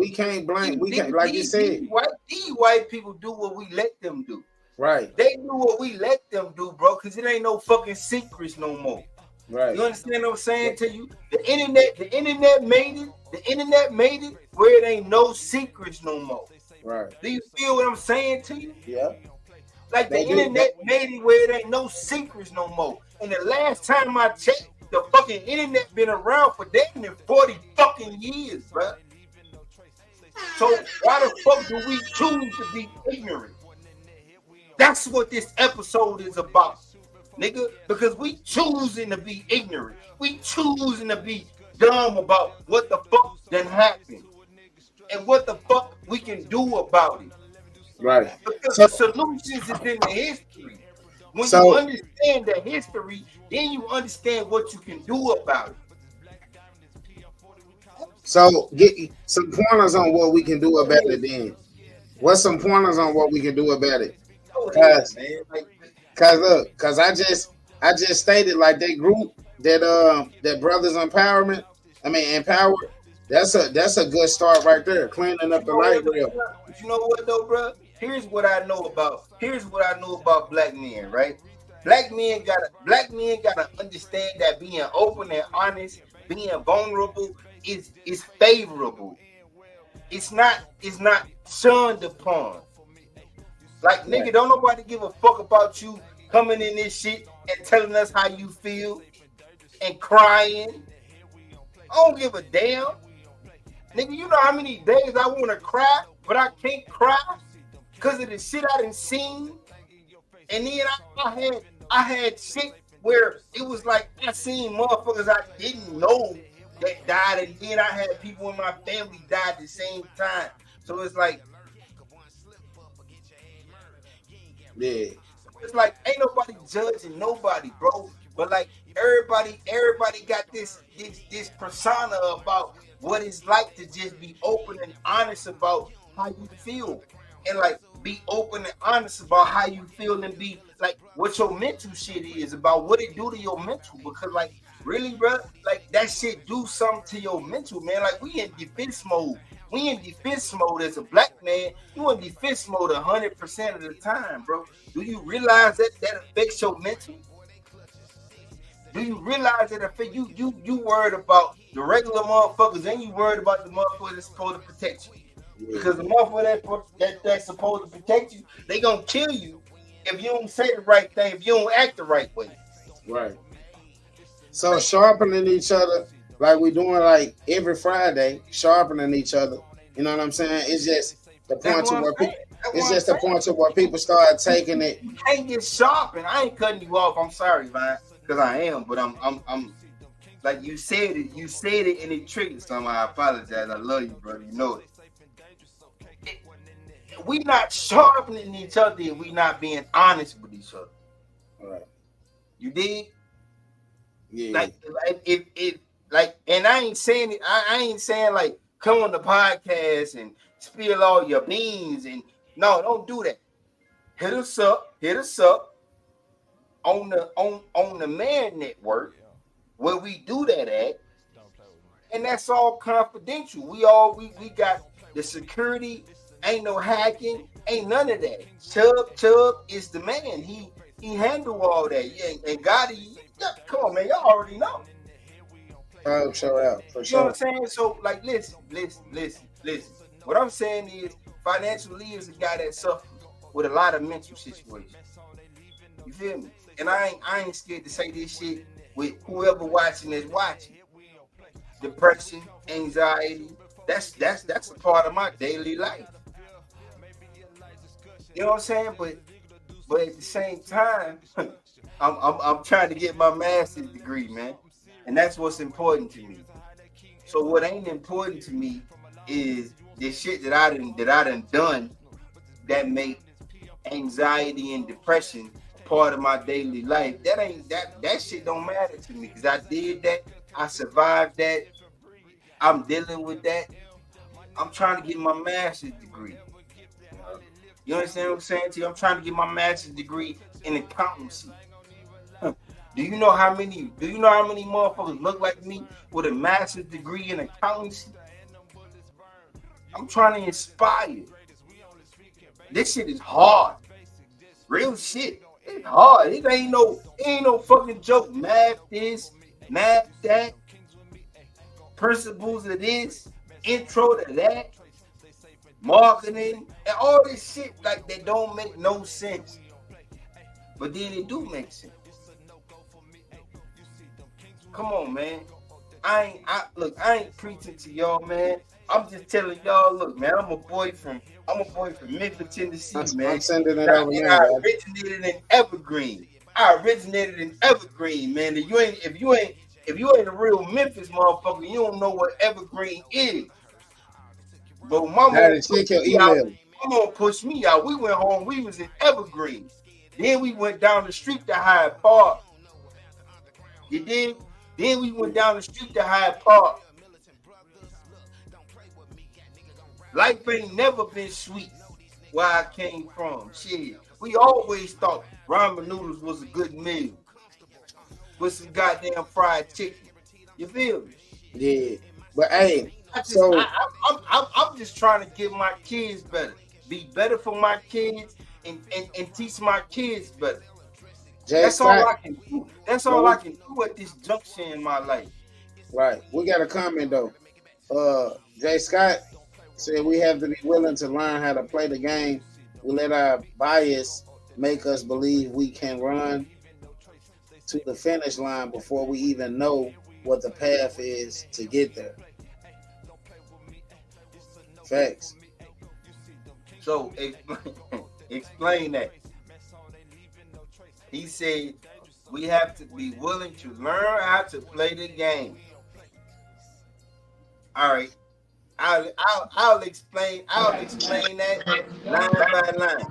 blame. We can't, like you said. These white people do what we let them do. Right. They do what we let them do, bro, because it ain't no fucking secrets no more. Right. You understand what I'm saying to you? The internet made it. The internet made it where it ain't no secrets no more. Right. Do you feel what I'm saying to you? Yeah. Like the internet made it where it ain't no secrets no more. And the last time I checked, the fucking internet been around for damn near 40 fucking years, bro. So why the fuck do we choose to be ignorant? That's what this episode is about, nigga. Because we choosing to be ignorant. We choosing to be dumb about what the fuck done happened and what the fuck we can do about it. Right. Because the solutions is in the history. When you understand the history, then you understand what you can do about it. So get some pointers on what we can do about it then. What's some pointers on what we can do about it? Cause I just stated like that group that Brothers Empowerment. Empower. That's a good start right there. Cleaning up the light rail. But you know what though, bro? Here's what I know about black men, right? Black men gotta understand that being open and honest, being vulnerable is favorable. It's not shunned upon. Like, nigga, don't nobody give a fuck about you coming in this shit and telling us how you feel and crying. I don't give a damn. Nigga, you know how many days I want to cry, but I can't cry because of the shit I done seen. And then I had shit where it was like I seen motherfuckers I didn't know that died, and then I had people in my family die at the same time. So it's like, yeah, it's like ain't nobody judging nobody, bro. But like everybody got this persona about what it's like to just be open and honest about how you feel, and like be open and honest about how you feel, and be like what your mental shit is about, what it do to your mental. Because like Really, bro? Like that shit do something to your mental, man. Like we in defense mode. We in defense mode as a black man. You in defense mode 100% of the time, bro. Do you realize that affects your mental? Do you realize that affect you worried about the regular motherfuckers and you worried about the motherfuckers that's supposed to protect you? Because the motherfucker that's supposed to protect you, they gonna kill you if you don't say the right thing, if you don't act the right way. Right. So sharpening each other like we doing like every Friday, sharpening each other. You know what I'm saying? It's just the point to where people. It's just the point to where people start taking it. You can't get sharpened. I ain't cutting you off. I'm sorry, man, because I am. But I'm like you said it. You said it, and it triggered something. I apologize. I love you, brother. You know it. We not sharpening each other, and we not being honest with each other. All right. You dig? Yeah. Like if like, and I ain't saying it. I ain't saying like come on the podcast and spill all your beans and no, don't do that. Hit us up on the Man Network where we do that at, and that's all confidential. We got the security. Ain't no hacking. Ain't none of that. Chubb is the man. He handle all that. Yeah, and Gotti. Yeah, come on, man. Y'all already know. Show out for You sure. know what I'm saying? So, like, listen. What I'm saying is, Financial Lee is a guy that suffers with a lot of mental situations. You feel me? And I ain't scared to say this shit with whoever watching is watching. Depression, anxiety, that's a part of my daily life. You know what I'm saying? But at the same time, I'm trying to get my master's degree, man. And that's what's important to me. So what ain't important to me is the shit that I done that make anxiety and depression part of my daily life. That shit don't matter to me because I did that. I survived that. I'm dealing with that. I'm trying to get my master's degree. You understand what I'm saying to you? I'm trying to get my master's degree in accountancy. Do you know how many motherfuckers look like me with a master's degree in accountancy? I'm trying to inspire. This shit is hard. Real shit. It's hard. It ain't no fucking joke. Math this, math that, principles of this, intro to that, marketing, and all this shit like that don't make no sense. But then it do make sense. Come on, man. I ain't preaching to y'all, man. I'm just telling y'all, look, man, I'm a boy from Memphis, Tennessee, man. I'm sending it over I now. originated in Evergreen. Man. If you ain't a real Memphis motherfucker, you don't know what Evergreen is. But mama pushed me out. We went home. We was in Evergreen. Then we went down the street to Hyde Park. You did? Then we went down the street to Hyde Park. Life ain't never been sweet where I came from. Shit. We always thought ramen noodles was a good meal with some goddamn fried chicken. You feel me? Yeah. But hey, I'm just trying to get my kids better. Be better for my kids and teach my kids better. That's all I can do. That's all I can do at this junction in my life. Right. We got a comment though. Jay Scott said we have to be willing to learn how to play the game. We let our bias make us believe we can run to the finish line before we even know what the path is to get there. Facts. So explain that. He said we have to be willing to learn how to play the game. All right. I'll explain that line by line.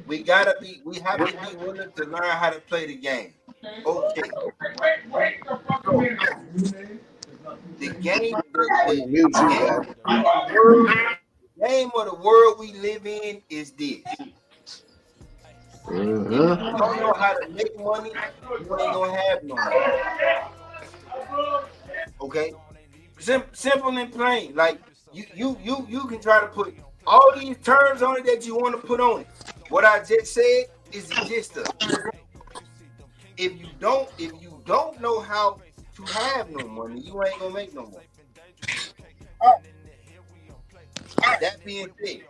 We have to be willing to learn how to play the game. Okay. The game of the world we live in is this. Mm-hmm. If you don't know how to make money, you ain't gonna have no money. Okay, simple and plain. Like you can try to put all these terms on it that you want to put on it. What I just said is the gist of it. If you don't know how to have no money, you ain't gonna make no money. That being said,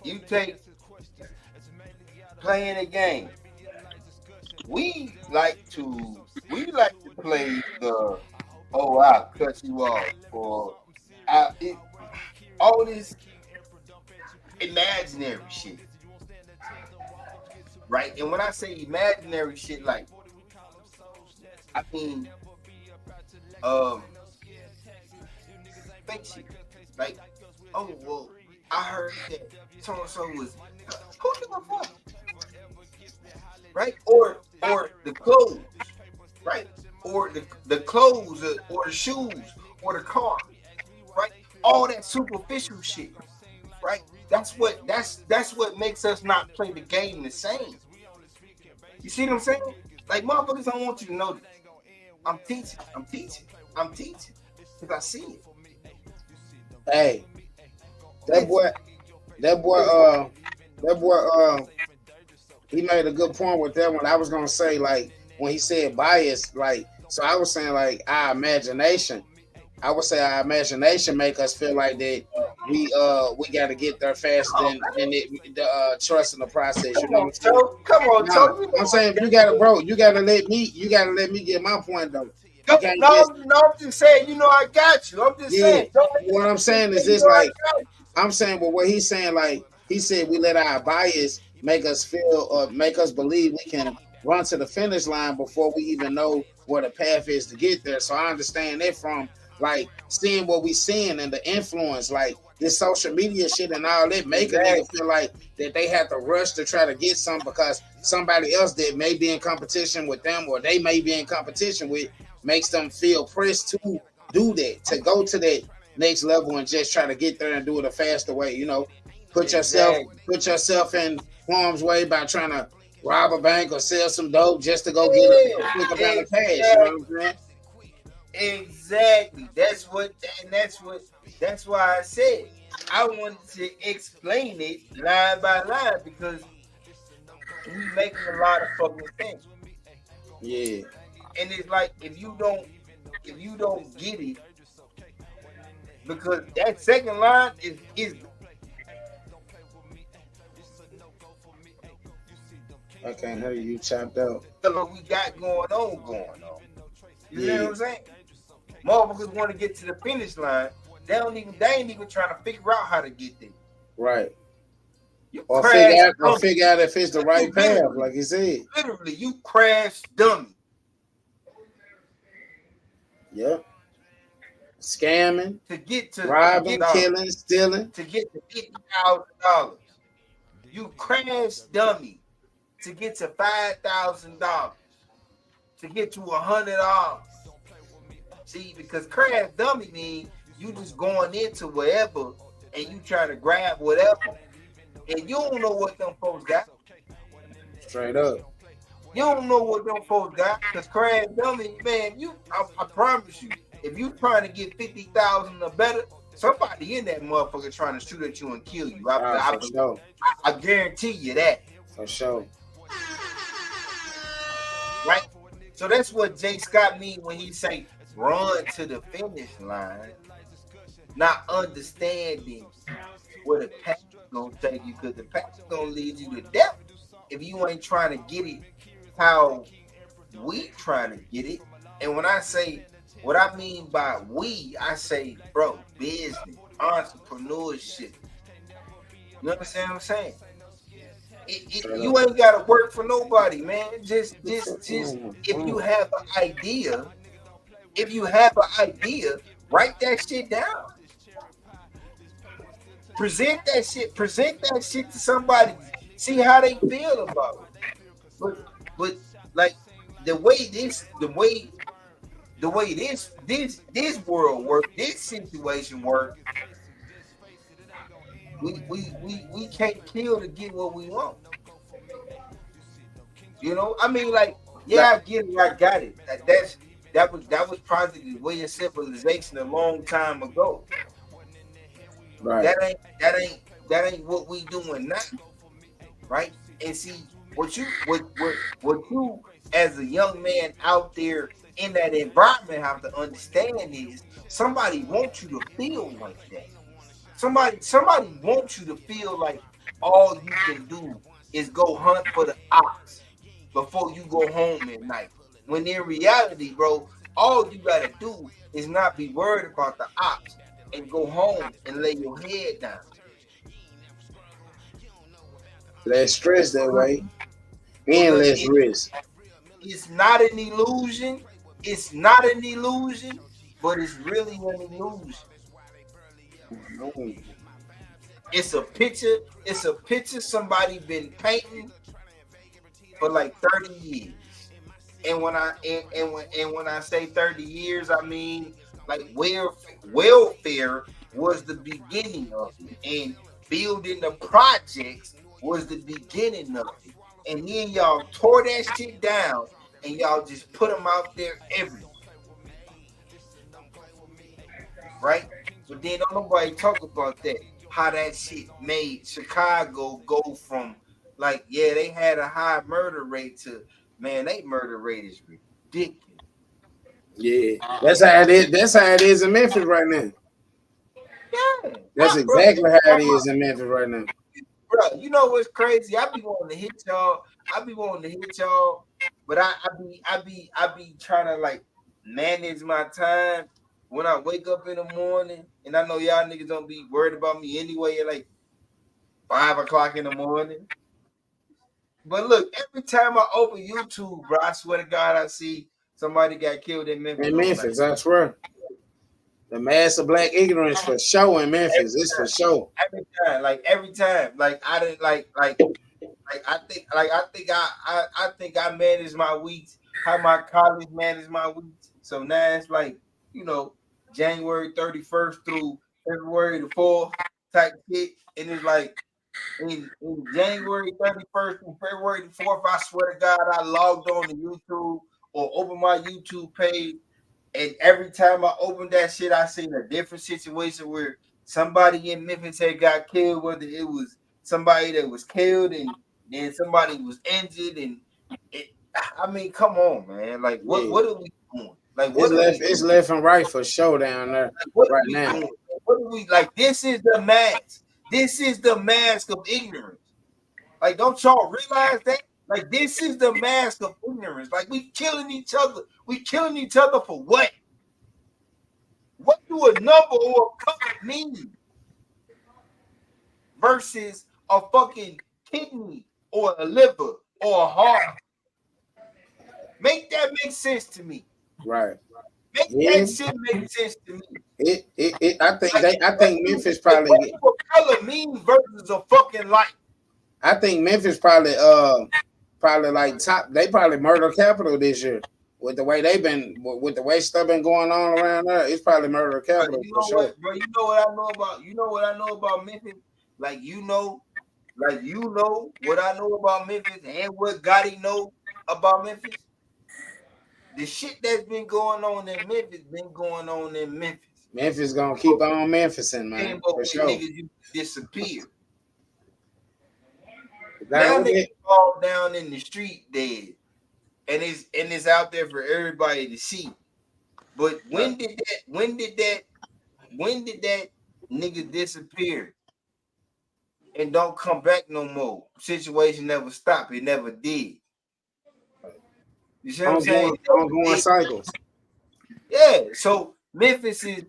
you take playing a game. We like to play the I'll cut you off or all this imaginary shit. Right? And when I say imaginary shit, like I mean fake shit. Like, oh well, I heard that so and so was who give a fuck? Right? Or the clothes, right? Or the clothes or the shoes or the car, right? All that superficial shit, right? That's what makes us not play the game the same. You see what I'm saying? Like motherfuckers don't want you to know this. I'm teaching. Because I see it. Hey, that boy, he made a good point with that one. I was gonna say, like, when he said bias, like, so I was saying, like, our imagination. I would say our imagination make us feel like that we got to get there faster than trust in the process. You know what I'm saying? Come on, no, I'm saying you gotta let me get my point though. I'm just saying, you know, I got you. I'm just saying. What I'm saying is this, like, I'm saying, well, what he's saying, like, he said we let our bias make us feel or make us believe we can run to the finish line before we even know where the path is to get there. So I understand that from, like, seeing what we seeing and the influence, like this social media shit and all that, make a nigga feel like that they have to rush to try to get something because somebody else that may be in competition with them or they may be in competition with makes them feel pressed to do that, to go to that next level and just try to get there and do it a faster way. You know, put yourself in harm's way by trying to rob a bank or sell some dope just to go get a quick amount of cash. You know what I'm saying? Exactly. That's why I said I wanted to explain it line by line because we making a lot of fucking things. Yeah. And it's like if you don't get it, because that second line is I can't hear you chopped out. what we got going on. You know what I'm saying? Motherfuckers want to get to the finish line. They ain't even trying to figure out how to get there. Right. Or figure out if it's the right path, like you said. Literally, you crash dummy. Yep. Scamming, to get to robbing, killing, stealing, to get to $50,000. You crash dummy to get to $5,000, to get to $100. See, because crash dummy means you just going into wherever and you trying to grab whatever, and you don't know what them folks got. Straight up. You don't know what them folks got, because crash dummy, man, I promise you, if you trying to get 50,000 or better, somebody in that motherfucker trying to shoot at you and kill you. I guarantee you that. For sure. Right? So that's what Jay Scott mean when he say run to the finish line, not understanding where the path is gonna take you, because the path is gonna lead you to death if you ain't trying to get it how we trying to get it. And when I say what I mean by we, I say, bro, business, entrepreneurship. You understand what I'm saying? You ain't gotta work for nobody, man. Just if you have an idea, write that shit down. Present that shit to somebody. See how they feel about it. But like the way this world works, this situation works, we can't kill to get what we want. You know, I mean, like, yeah, I get it, I got it. That was probably the way of civilization a long time ago. Right. That ain't what we doing now, right? And see, what you as a young man out there in that environment have to understand is somebody wants you to feel like that. Somebody wants you to feel like all you can do is go hunt for the ox before you go home at night. When in reality, bro, all you gotta do is not be worried about the ox and go home and lay your head down. Less stress that way, and less risk. It's not an illusion. It's not an illusion, but it's really an illusion. It's a picture. It's a picture somebody been painting for like 30 years. And when I say 30 years, I mean like welfare was the beginning of it, and building the projects was the beginning of it. And then y'all tore that shit down, and y'all just put them out there everywhere, right? But then don't nobody talk about that. How that shit made Chicago go from like, yeah, they had a high murder rate to, man, they murder rate is ridiculous. Yeah, that's how it is. That's how it is in Memphis right now. Yeah, That's exactly how it is in Memphis right now. Bro, you know what's crazy? I be wanting to hit y'all, but I be trying to like manage my time when I wake up in the morning, and I know y'all niggas don't be worried about me anyway at like 5 o'clock in the morning. But look, every time I open YouTube, bro, I swear to God, I see somebody got killed in Memphis. In Memphis, I swear. The mass of black ignorance for sure in Memphis. It's for sure. Every time. Like I didn't I think I managed my weeks, how my college managed my weeks. So now it's like, you know, January 31st through February the 4th type shit. And it's like in January 31st through February the 4th, I swear to God, I logged on to YouTube or opened my YouTube page. And every time I opened that shit, I seen a different situation where somebody in Memphis had got killed, whether it was somebody that was killed and then somebody was injured. And I mean, come on, man. Like, what are we doing? Like, it's left and right for sure down there right now. Doing? What are we like? This is the mask. This is the mask of ignorance. Like, don't y'all realize that? Like, this is the mask of ignorance. Like, we killing each other. We killing each other for what? What do a number or a color mean? Versus a fucking kidney or a liver or a heart. Make that make sense to me. Right. Make that shit make sense to me. I think Memphis probably. What do a color mean versus a fucking light? I think Memphis probably like top. They probably murder capital this year with the way with the way stuff been going on around there. It's probably murder capital for sure. Bro, you know what I know about? You know what I know about Memphis? Like you know what I know about Memphis and what Gotti know about Memphis. The shit that's been going on in Memphis been going on in Memphis. Memphis gonna keep on Memphising, man. For sure. Niggas disappear. Now niggas fall down in the street dead, and it's out there for everybody to see. But when did that nigga disappear and don't come back no more? Situation never stopped. It never did. You see what I'm saying? Ongoing cycles. Yeah. So Memphis is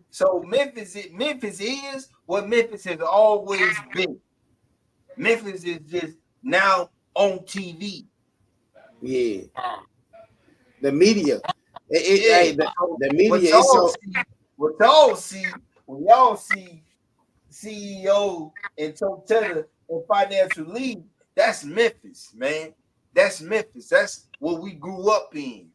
what Memphis has always been. Memphis is just now on TV. Yeah. The media. The media is so. What y'all see when y'all see CEO and Totetta and financial lead, that's Memphis, man. That's Memphis. That's what we grew up in.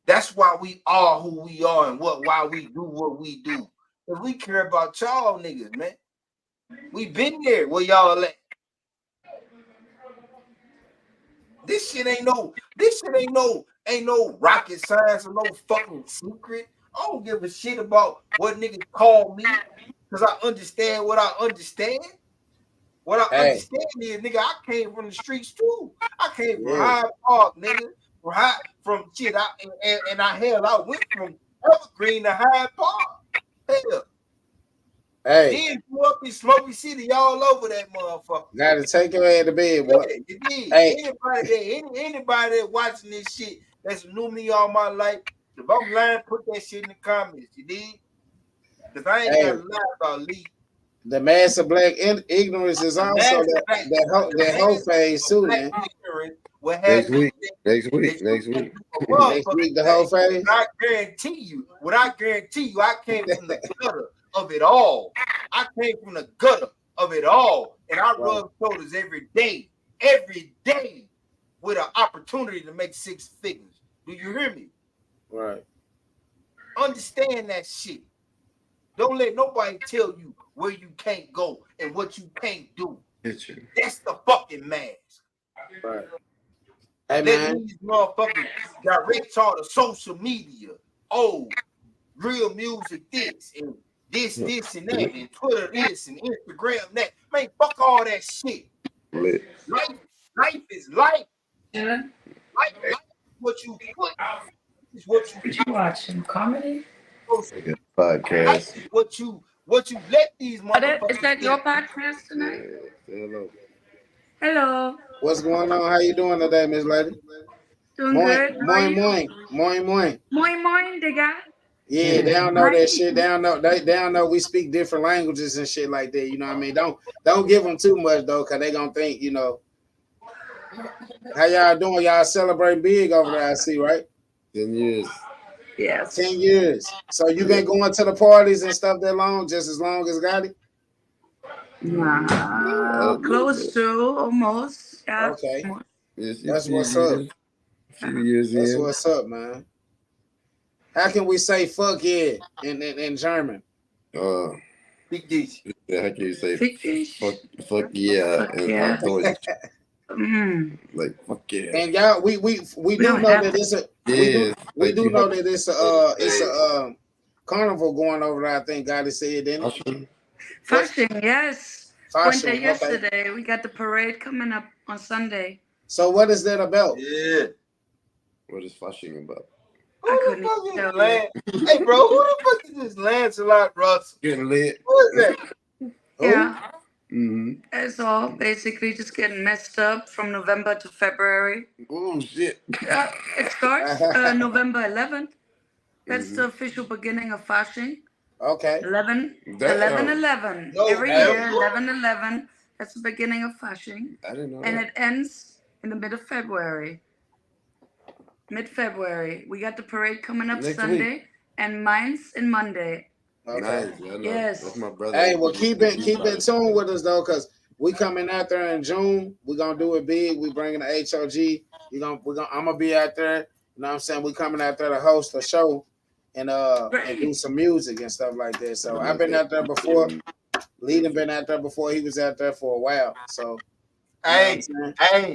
That's why we are who we are and why we do what we do. Because we care about y'all niggas, man. We been there where y'all at. This shit ain't no rocket science or no fucking secret. I don't give a shit about what niggas call me because I understand what I understand. What I understand is, nigga, I came from the streets too. I came from Hyde Park, nigga. From shit. I went from Evergreen to Hyde Park. Hell. Then grew up in Smoky City, all over that motherfucker. Gotta take your head to bed, boy. You did. Anybody that watching this shit that's knew me all my life, if I'm lying, put that shit in the comments. You did? Because I ain't got to lie about Lee. The mass of black ignorance is also that whole phase too, man. Next week, the whole phase. I guarantee you, I came from the gutter of it all. I came from the gutter of it all, and I rub shoulders every day with an opportunity to make six figures. Do you hear me? Right. Understand that shit. Don't let nobody tell you where you can't go and what you can't do. That's the fucking mask. Right. Hey, let these motherfuckers direct y'all to social media. Oh, real music this and this and that and Twitter this and Instagram that. Man, fuck all that shit. Life is life. Yeah. Life is what you put. Is what you watching comedy? Podcast. What you let these motherfuckers. Is that your podcast tonight? Hello. Hello. What's going on? How you doing today, Miss Lady? Doing good. Moin, digga. Yeah, they don't know that shit. They don't know we speak different languages and shit like that. You know what I mean? Don't give them too much though, cause they gonna think, you know. How y'all doing? Y'all celebrating big over there, I see, right? 10 years. Yes. 10 years. So you been going to the parties and stuff that long, just as long as Gotti? Nah, close to almost. Yeah. Okay. Yes, that's what's up. That's what's up, man. How can we say fuck yeah in German? Big dish. How can you say fuck yeah in Deutsch? Like fuck yeah. And y'all, we do know that it's a we do know that it's a carnival going over there. I think Gotti said, didn't it? Flushing, yes. Flushing, went there yesterday. We got the parade coming up on Sunday. So what is that about? Yeah. What is Flushing about? Who the fuck is Lance? Hey, bro, who the fuck is this Lancelot Russell? Getting lit. What is that? Yeah. Mm-hmm. It's all basically just getting messed up from November to February. Oh, shit. It starts November 11th. That's the official beginning of Flushing. Okay. 11/11. Every year, 11/11. That's the beginning of Flushing. I didn't know and that. It ends in the mid-February. We got the parade coming up next Sunday week. And mine's in Monday. Okay. Nice. Yes. That's my brother. Hey, well, keep in tune with us though, because we coming out there in June. We're gonna do it big. We bringing the HOG. I'm gonna be out there. You know what I'm saying? We coming out there to host a show and do some music and stuff like that. So I've been out there before. Lee done been out there before. He was out there for a while. So awesome. Hey,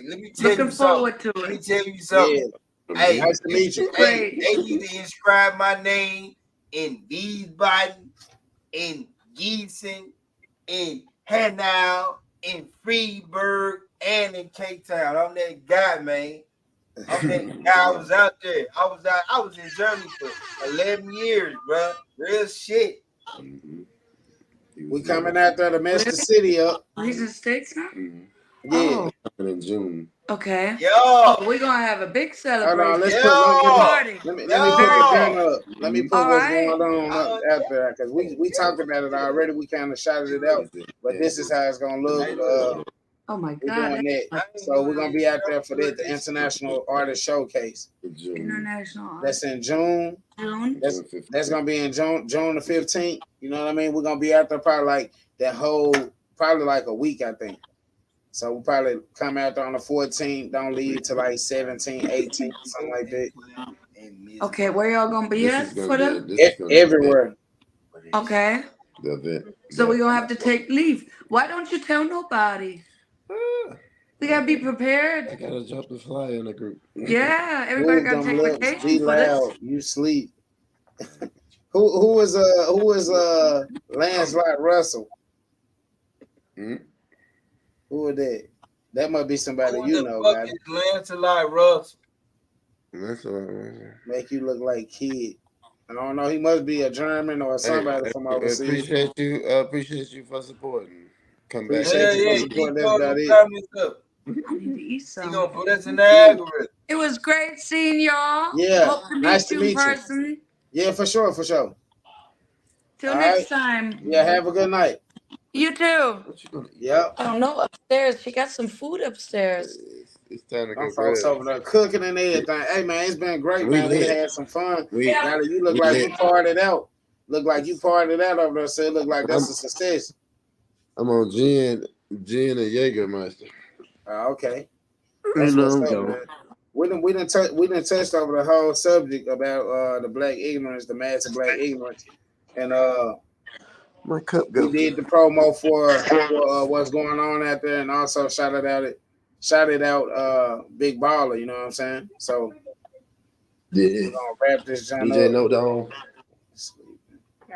let me tell Looking you forward something. to it. Let me tell you something. Yeah. Hey, nice to meet you. Hey, they need to inscribe my name in Wiesbaden, in Gießen, in Hanau, in Freiburg, and in Cape Town. I'm that guy, man. I'm that guy. I was out there. I was in Germany for 11 years, bro. Real shit. We coming out there to mess the city up. He's in States now? Yeah. In June. Okay. Yo. We're going to have a big celebration. Hold on, let me put the camera up. Let me put what's going on up out there, because we talked about it already. We kind of shouted it out, but this is how it's going to look. Oh my We're God. doing that. So we're going to be out there for that, the International Artist Showcase. International. That's in June. June. That's going to be in June the 15th. You know what I mean? We're going to be out there probably like that whole, probably like a week, I think. So we'll probably come out there on the 14th, don't leave till like 17, 18, something like that. Okay, where y'all going to be at for them? Everywhere. Okay. The event. So we're gonna have to take leave. Why don't you tell nobody? We gotta be I prepared. gotta drop the flyer in the group. Yeah, everybody Move gotta them take lips. Be vacation for this. loud. You sleep. Who is Lancelot Russell? Hmm? Who is that? That must be somebody Who you the know, fuck man. is Lancelot Russell? That's what I'm Make you look like kid. I don't know. He must be a German or somebody from overseas. Appreciate you for supporting. Come back. Appreciate Hell you for yeah, supporting. keep That's throwing about them it. comments up. I need to eat He some. gonna put us in the algorithm. It was great seeing y'all. Yeah, Hope to meet nice to you in meet you. person. Yeah, for sure, for sure. Till All next right. time. Yeah, have a good night. You too. What you gonna eat? Yep. I don't know, upstairs. She got some food upstairs. It's time to Them go folks grab. over there cooking and everything. Hey man, it's been great, We man. We lit. had some fun. We Now that you look we like lit. you partied out. Look like you partied out over there, so it look like that's a success. I'm on gin and Jägermeister. Okay. You That's know what's I'm up, going. man. We done touched over the whole subject about the black ignorance, the massive black ignorance. And My cup we goes. did the promo for what's going on out there, and also shouted out Big Baller, you know what I'm saying? So Yeah. we're gonna wrap this joint DJ up. No Dog.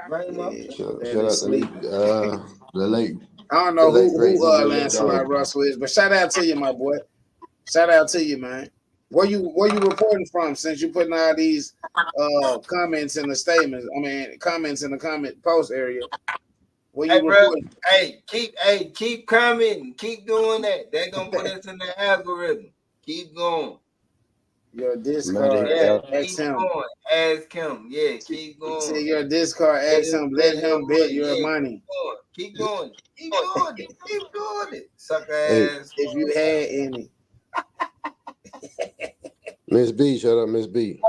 Right, Yeah, Shout that out is sleep. the late. I don't know the late who great DJ No Lancelot Dog. Russell is, but shout out to you, my boy. Shout out to you, man. Where you reporting from since you putting all these comments in the statements? I mean, comments in the comment post area. Where Hey, you bro. reporting? Keep commenting. Keep doing that. They're gonna put us in the algorithm. Keep going. Your Discord. Yeah, Ask keep him. going. Ask him. Yeah, keep See going. your Discord. Ask him. Let him bet your Yeah, money. Keep going. Keep doing it. Keep doing it. Sucker Hey. ass. If you had any. Miss B, shout out Miss B.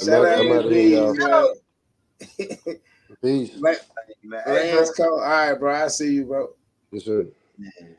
Shout out I'm to out of here, y'all. Bees, man. Peace. Man, hey, bro. Lance Cole. All right, bro. I see you, bro. Yes, sir. Man.